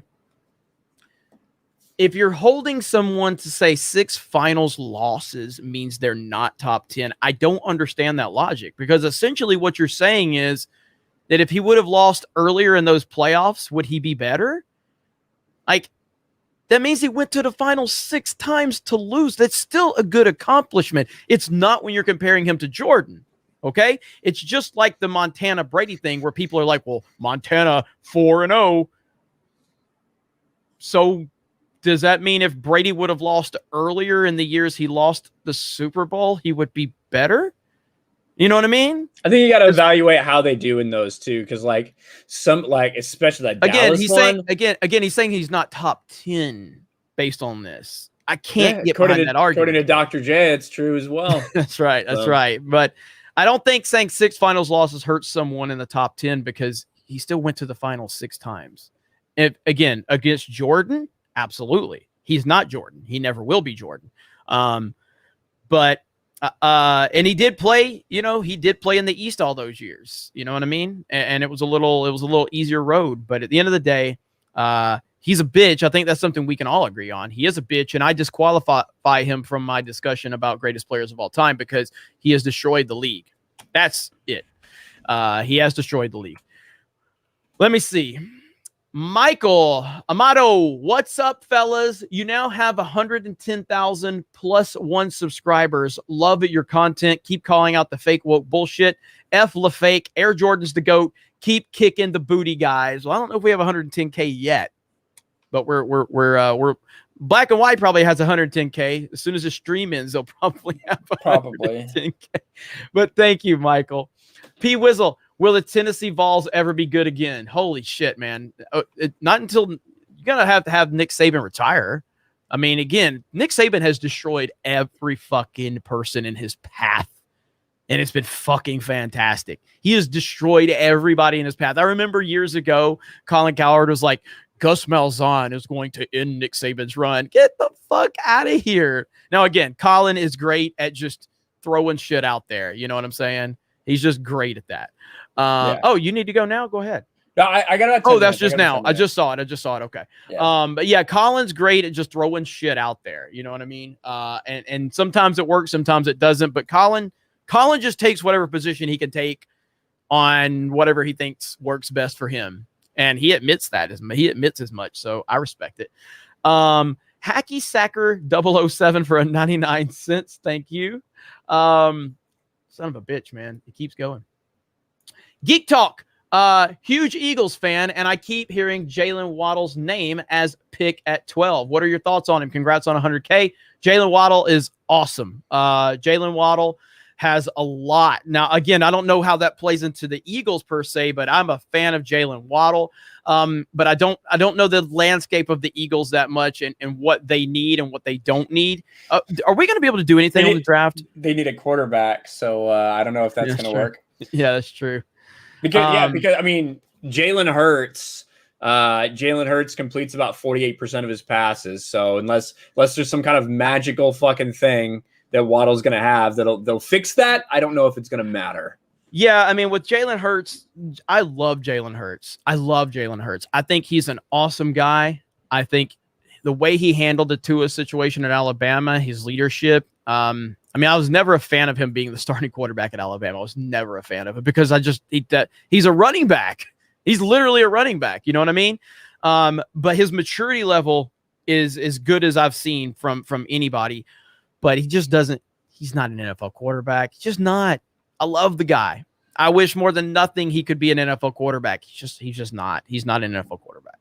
If you're holding someone to say 6 finals losses means they're not top 10, I don't understand that logic because essentially what you're saying is that if he would have lost earlier in those playoffs, would he be better? Like, that means he went to the finals 6 times to lose. That's still a good accomplishment. It's not when you're comparing him to Jordan. Okay. It's just like the Montana Brady thing where people are like, well, Montana 4-0. So does that mean if Brady would have lost earlier in the years he lost the Super Bowl, he would be better? You know what I mean? I think you got to evaluate how they do in those too, because especially that Dallas one. He's saying he's not top 10 based on this. I can't get behind that argument. According to Dr. J, it's true as well. That's right. That's right. But I don't think saying 6 finals losses hurts someone in the top 10 because he still went to the finals 6 times. Again, against Jordan, absolutely. He's not Jordan. He never will be Jordan. But and he did play, he did play in the East all those years. You know what I mean? And it was a little easier road. But at the end of the day, he's a bitch. I think that's something we can all agree on. He is a bitch, and I disqualify him from my discussion about greatest players of all time because he has destroyed the league. That's it. He has destroyed the league. Let me see. Michael Amato, what's up, fellas? You now have 110,000 plus 1 subscribers. Love your content. Keep calling out the fake woke bullshit. F LaFake. Air Jordan's the GOAT. Keep kicking the booty, guys. Well, I don't know if we have 110K yet, but we're Black and White probably has 110K. As soon as the stream ends, they'll probably have 110K. But thank you, Michael. P Wizzle. Will the Tennessee Vols ever be good again? Holy shit, man. Not until you're going to have Nick Saban retire. I mean, again, Nick Saban has destroyed every fucking person in his path and it's been fucking fantastic. He has destroyed everybody in his path. I remember years ago, Colin Cowherd was like, Gus Malzahn is going to end Nick Saban's run. Get the fuck out of here. Now, again, Colin is great at just throwing shit out there. You know what I'm saying? He's just great at that. Oh, you need to go now? Go ahead. No, I got. Oh, that's just now. I just saw it. Okay. Yeah. But yeah, Colin's great at just throwing shit out there. You know what I mean? And sometimes it works, sometimes it doesn't. But Colin just takes whatever position he can take on whatever he thinks works best for him. And he admits that. He admits as much. So I respect it. Hacky Sacker 007 for a 99 cents. Thank you. Son of a bitch, man. It keeps going. Geek Talk. Huge Eagles fan, and I keep hearing Jalen Waddle's name as pick at 12. What are your thoughts on him? Congrats on 100K. Jalen Waddle is awesome. Jalen Waddle has a lot. Now, again, I don't know how that plays into the Eagles per se, but I'm a fan of Jalen Waddle. But I don't know the landscape of the Eagles that much and what they need and what they don't need. Are we going to be able to do anything on the draft? They need a quarterback, so I don't know if that's going to work. Yeah, that's true. Because I mean, Jalen Hurts completes about 48% of his passes. So unless there's some kind of magical fucking thing that Waddle's going to have they'll fix that, I don't know if it's going to matter. Yeah, I mean, with Jalen Hurts, I love Jalen Hurts. I think he's an awesome guy. I think the way he handled the Tua situation at Alabama, his leadership. I mean, I was never a fan of him being the starting quarterback at Alabama. I was never a fan of it because he's a running back. He's literally a running back. You know what I mean? But his maturity level is as good as I've seen from anybody. But he just doesn't. He's not an NFL quarterback. He's just not. I love the guy. I wish more than nothing he could be an NFL quarterback. He's just not. He's not an NFL quarterback.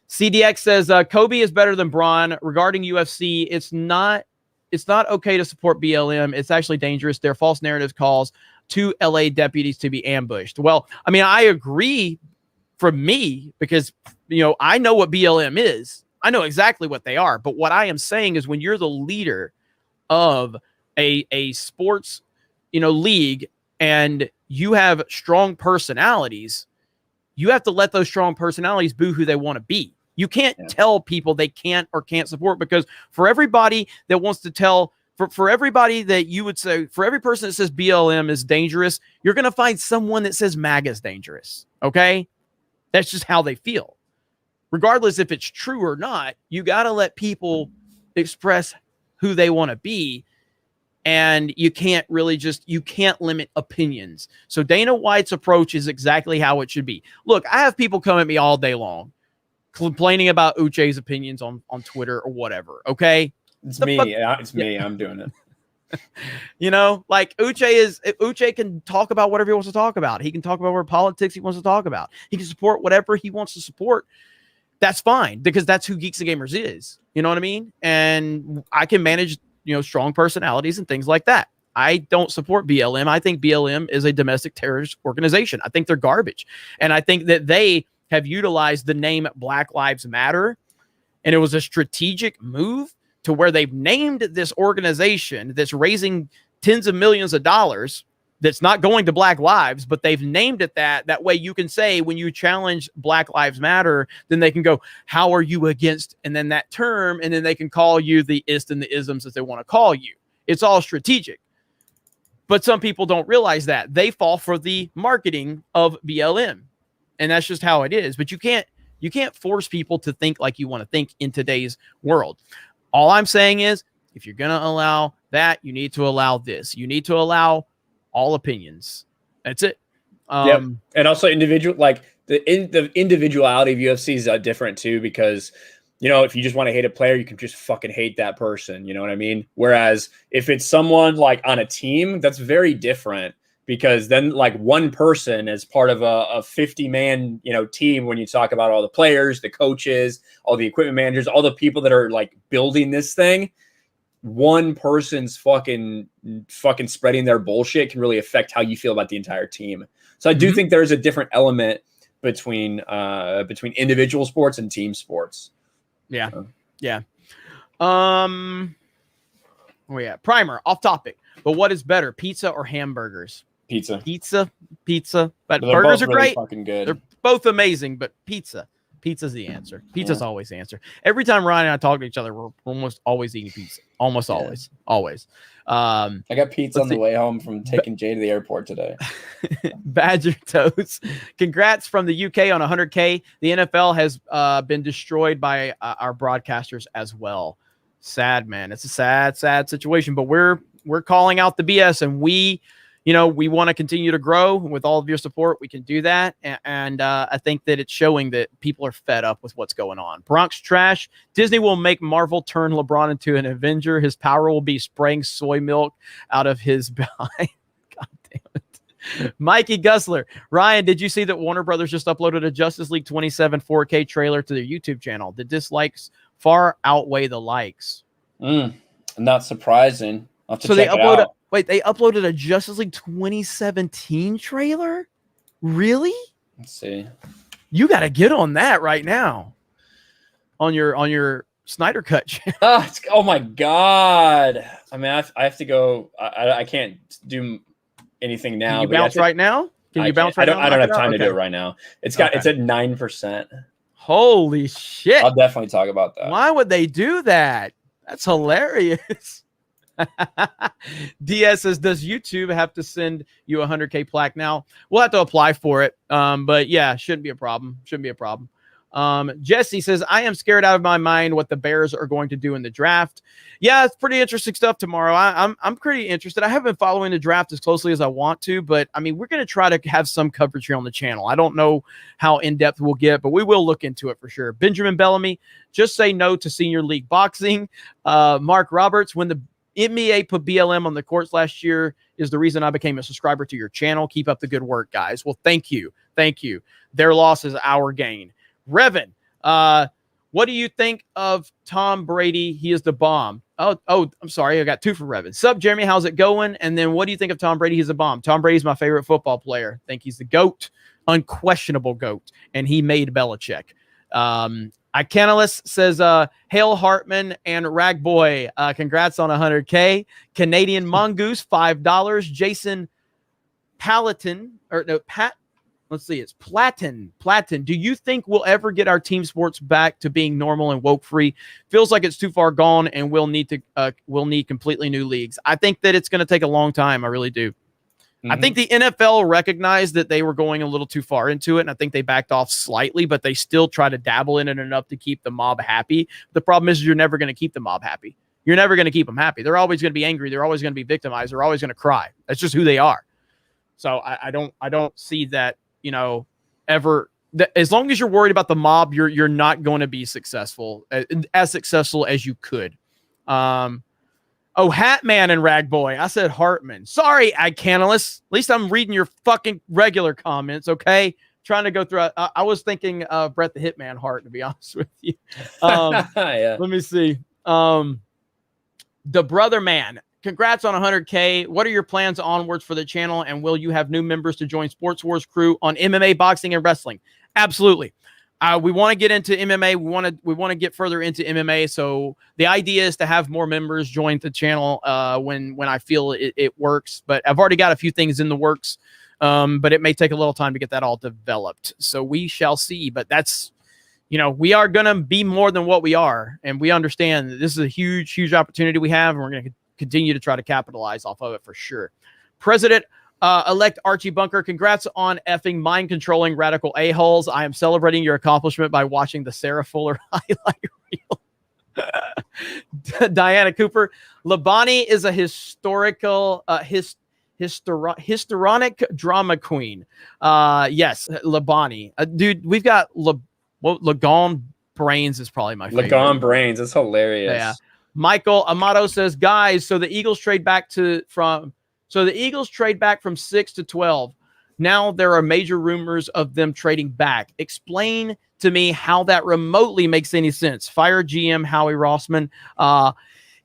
CDX says Kobe is better than Braun. Regarding UFC, it's not okay to support BLM. It's actually dangerous. Their false narratives calls 2 LA deputies to be ambushed. Well, I mean, I agree from me because, I know what BLM is. I know exactly what they are. But what I am saying is when you're the leader of a sports, league and you have strong personalities, you have to let those strong personalities be who they want to be. You can't tell people they can't or can't support because for everybody that wants to tell, for everybody that you would say, for every person that says BLM is dangerous, you're going to find someone that says MAGA is dangerous. Okay. That's just how they feel. Regardless if it's true or not, you got to let people express who they want to be. And you can't limit opinions. So Dana White's approach is exactly how it should be. Look, I have people come at me all day long complaining about Uche's opinions on Twitter or whatever. Okay. It's me. I'm doing it. Like Uche can talk about whatever he wants to talk about. He can talk about whatever politics he wants to talk about. He can support whatever he wants to support. That's fine because that's who Geeks and Gamers is. You know what I mean? And I can manage strong personalities and things like that. I don't support BLM. I think BLM is a domestic terrorist organization. I think they're garbage. And I think that they have utilized the name Black Lives Matter. And it was a strategic move to where they've named this organization that's raising tens of millions of dollars that's not going to Black Lives, but they've named it that. That way you can say when you challenge Black Lives Matter, then they can go, how are you against? And then that term, and then they can call you the ist and the isms that they want to call you. It's all strategic. But some people don't realize that. They fall for the marketing of BLM. And that's just how it is. But you can't force people to think like you want to think in today's world. All I'm saying is, if you're going to allow that, you need to allow this. You need to allow all opinions. That's it. And also individual, like the individuality of UFC is different too, because, if you just want to hate a player, you can just fucking hate that person. You know what I mean? Whereas if it's someone like on a team, that's very different because then like one person as part of a 50-man, team, when you talk about all the players, the coaches, all the equipment managers, all the people that are like building this thing, one person's fucking spreading their bullshit can really affect how you feel about the entire team. So I do think there's a different element between individual sports and team sports. Yeah. Yeah. Primer off topic. But what is better, pizza or hamburgers? Pizza. Pizza. But They're burgers both are really great. fucking good. They're both amazing, but pizza's the answer. Pizza's always the answer. Every time Ryan and I talk to each other, we're almost always eating pizza. Almost always. I got pizza on the way home from taking Jay to the airport today. Badger Toes. Congrats from the UK on 100K. The NFL has been destroyed by our broadcasters as well. Sad, man. It's a sad situation, but we're calling out the BS, and we want to continue to grow. With all of your support, we can do that. And I think that it's showing that people are fed up with what's going on. Bronx Trash. Disney will make Marvel turn LeBron into an Avenger. His power will be spraying soy milk out of his behind. God damn it. Mikey Gussler. Ryan, did you see that Warner Brothers just uploaded a Justice League 27 4K trailer to their YouTube channel? The dislikes far outweigh the likes. Not surprising. I'll have to So check they it out. they uploaded a Justice League 2017 trailer? Really? Let's see. You got to get on that right now. On your Snyder Cut channel. Oh my god! I mean, I have to go. I can't do anything now. Can you bounce right now? Can you bounce right now? I don't have time to do it right now. It's at 9%. Holy shit! I'll definitely talk about that. Why would they do that? That's hilarious. DS says, does YouTube have to send you a 100K plaque now? We'll have to apply for it. But yeah, shouldn't be a problem. Jesse says, I am scared out of my mind what the Bears are going to do in the draft. Yeah, it's pretty interesting stuff tomorrow. I'm pretty interested. I haven't been following the draft as closely as I want to, but I mean, we're going to try to have some coverage here on the channel. I don't know how in-depth we'll get, but we will look into it for sure. Benjamin Bellamy, just say no to senior league boxing. Mark Roberts, when the NBA put BLM on the courts last year is the reason I became a subscriber to your channel. Keep up the good work, guys. Well, thank you. Their loss is our gain. Revan, what do you think of Tom Brady? He is the bomb. Oh, I'm sorry. I got two for Revan. Sup, Jeremy? How's it going? And then what do you think of Tom Brady? He's a bomb. Tom Brady's my favorite football player. I think he's the GOAT, unquestionable GOAT. And he made Belichick. Icanalus says, Hail Hartman and Ragboy. Congrats on 100K. Canadian Mongoose, $5. Jason Platin. It's Platin. Do you think we'll ever get our team sports back to being normal and woke free? Feels like it's too far gone, and we'll need completely new leagues. I think that it's going to take a long time. I really do. I think the NFL recognized that they were going a little too far into it, and I think they backed off slightly, but they still try to dabble in it enough to keep the mob happy. The problem is you're never going to keep the mob happy. You're never going to keep them happy. They're always going to be angry. They're always going to be victimized. They're always going to cry. That's just who they are. So I don't see that, ever. As long as you're worried about the mob, you're not going to be successful as you could. Oh, Hatman and Ragboy. I said Hartman. Sorry, Icanalus. At least I'm reading your fucking regular comments, okay? Trying to go through. I was thinking Brett the Hitman Hart, to be honest with you. Yeah. Let me see. The Brother Man. Congrats on 100K. What are your plans onwards for the channel? And will you have new members to join Sports Wars crew on MMA, boxing, and wrestling? Absolutely. We want to get into MMA. We want to get further into MMA. So the idea is to have more members join the channel when I feel it works. But I've already got a few things in the works. But it may take a little time to get that all developed. So we shall see. But that's, we are going to be more than what we are. And we understand that this is a huge, huge opportunity we have. And we're going to continue to try to capitalize off of it for sure. President-elect Archie Bunker, congrats on effing mind-controlling radical a-holes. I am celebrating your accomplishment by watching the Sarah Fuller highlight reel. Diana Cooper, Labani is a historical, histrionic drama queen. Yes, Labani. Dude, we've got Lagon Brains is probably my favorite. Lagon Brains, it's hilarious. Yeah. Michael Amato says, guys, so the Eagles trade back from 6 to 12. Now there are major rumors of them trading back. Explain to me how that remotely makes any sense. Fire GM Howie Rossman.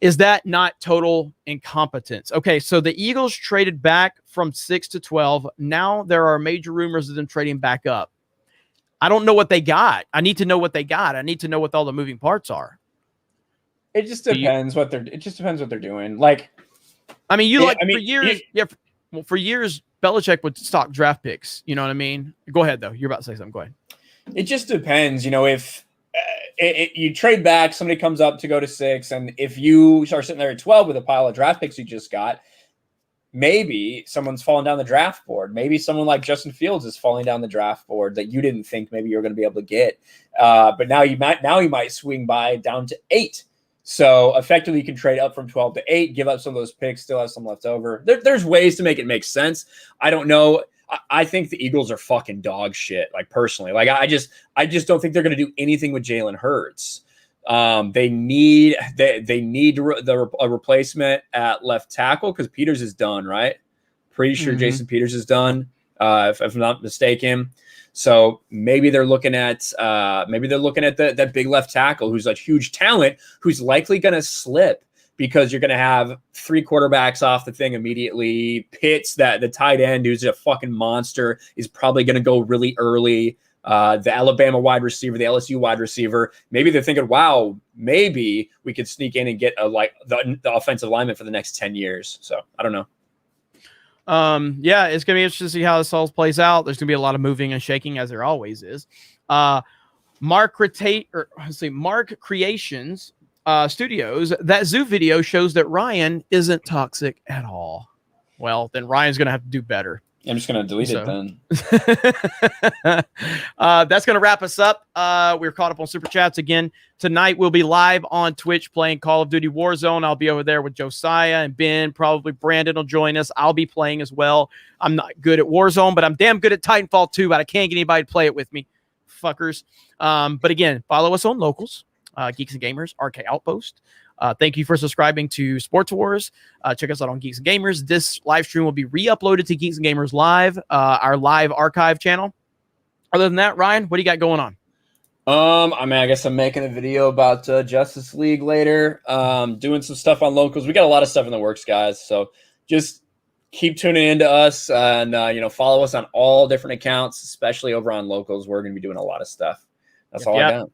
Is that not total incompetence? Okay, so the Eagles traded back from 6 to 12. Now there are major rumors of them trading back up. I don't know what they got. I need to know what they got. I need to know what all the moving parts are. It just depends what they're doing. Like, I mean, Yeah, for years, for years, Belichick would stock draft picks. You know what I mean? Go ahead though. You're about to say something. Go ahead. It just depends, if you trade back, somebody comes up to go to 6, and if you start sitting there at 12 with a pile of draft picks you just got, maybe someone's falling down the draft board. Maybe someone like Justin Fields is falling down the draft board that you didn't think maybe you're going to be able to get. But now you might swing by down to 8. So effectively, you can trade up from 12 to 8, give up some of those picks, still have some left over. There's ways to make it make sense. I don't know. I think the Eagles are fucking dog shit. Like personally, like I just don't think they're going to do anything with Jalen Hurts. They need a replacement at left tackle because Peters is done, right? Pretty sure Jason Peters is done, if I'm not mistaken. So maybe they're looking at that big left tackle who's a huge talent who's likely going to slip because you're going to have 3 quarterbacks off the thing immediately. Pitts, the tight end, who's a fucking monster, is probably going to go really early. The Alabama wide receiver, the LSU wide receiver. Maybe they're thinking, wow, maybe we could sneak in and get the offensive lineman for the next 10 years. So I don't know. Yeah, it's going to be interesting to see how this all plays out. There's going to be a lot of moving and shaking as there always is. Mark Creations Studios, that zoo video shows that Ryan isn't toxic at all. Well, then Ryan's going to have to do better. I'm just going to delete it then. That's going to wrap us up. We're caught up on Super Chats again. Tonight, we'll be live on Twitch playing Call of Duty Warzone. I'll be over there with Josiah and Ben. Probably Brandon will join us. I'll be playing as well. I'm not good at Warzone, but I'm damn good at Titanfall 2, but I can't get anybody to play it with me. Fuckers. But again, follow us on Locals, Geeks and Gamers, RK Outpost. Thank you for subscribing to Sports Wars. Check us out on Geeks and Gamers. This live stream will be re-uploaded to Geeks and Gamers Live, our live archive channel. Other than that, Ryan, what do you got going on? I guess I'm making a video about Justice League later. Doing some stuff on Locals. We got a lot of stuff in the works, guys. So just keep tuning in to us and follow us on all different accounts, especially over on Locals. We're going to be doing a lot of stuff. That's all I got.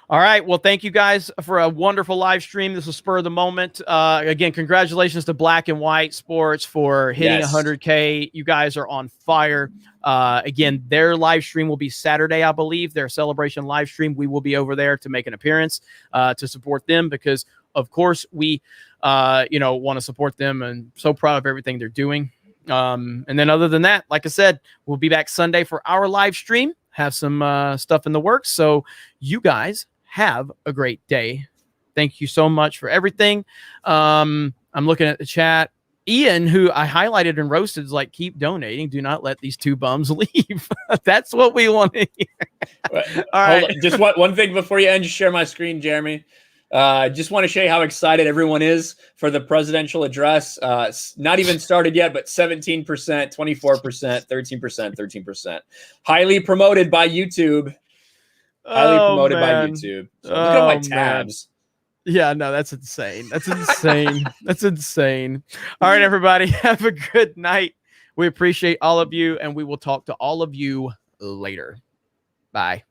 All right. Well, thank you guys for a wonderful live stream. This was spur of the moment. Again, congratulations to Black and White Sports for hitting 100K. You guys are on fire. Again, their live stream will be Saturday, I believe. Their celebration live stream. We will be over there to make an appearance to support them because, of course, we want to support them and so proud of everything they're doing. And then other than that, like I said, we'll be back Sunday for our live stream. Have some stuff in the works. So you guys have a great day. Thank you so much for everything. I'm looking at the chat. Ian, who I highlighted and roasted, is like, keep donating. Do not let these 2 bums leave. That's what we want to hear. All right. Just one thing before you end, just share my screen, Jeremy. Just want to show you how excited everyone is for the presidential address. Not even started yet, but 17%, 24%, 13%, 13%. Highly promoted by YouTube. Highly promoted by YouTube. So look at my tabs. Man. Yeah, no, that's insane. That's insane. That's insane. All right, everybody. Have a good night. We appreciate all of you, and we will talk to all of you later. Bye.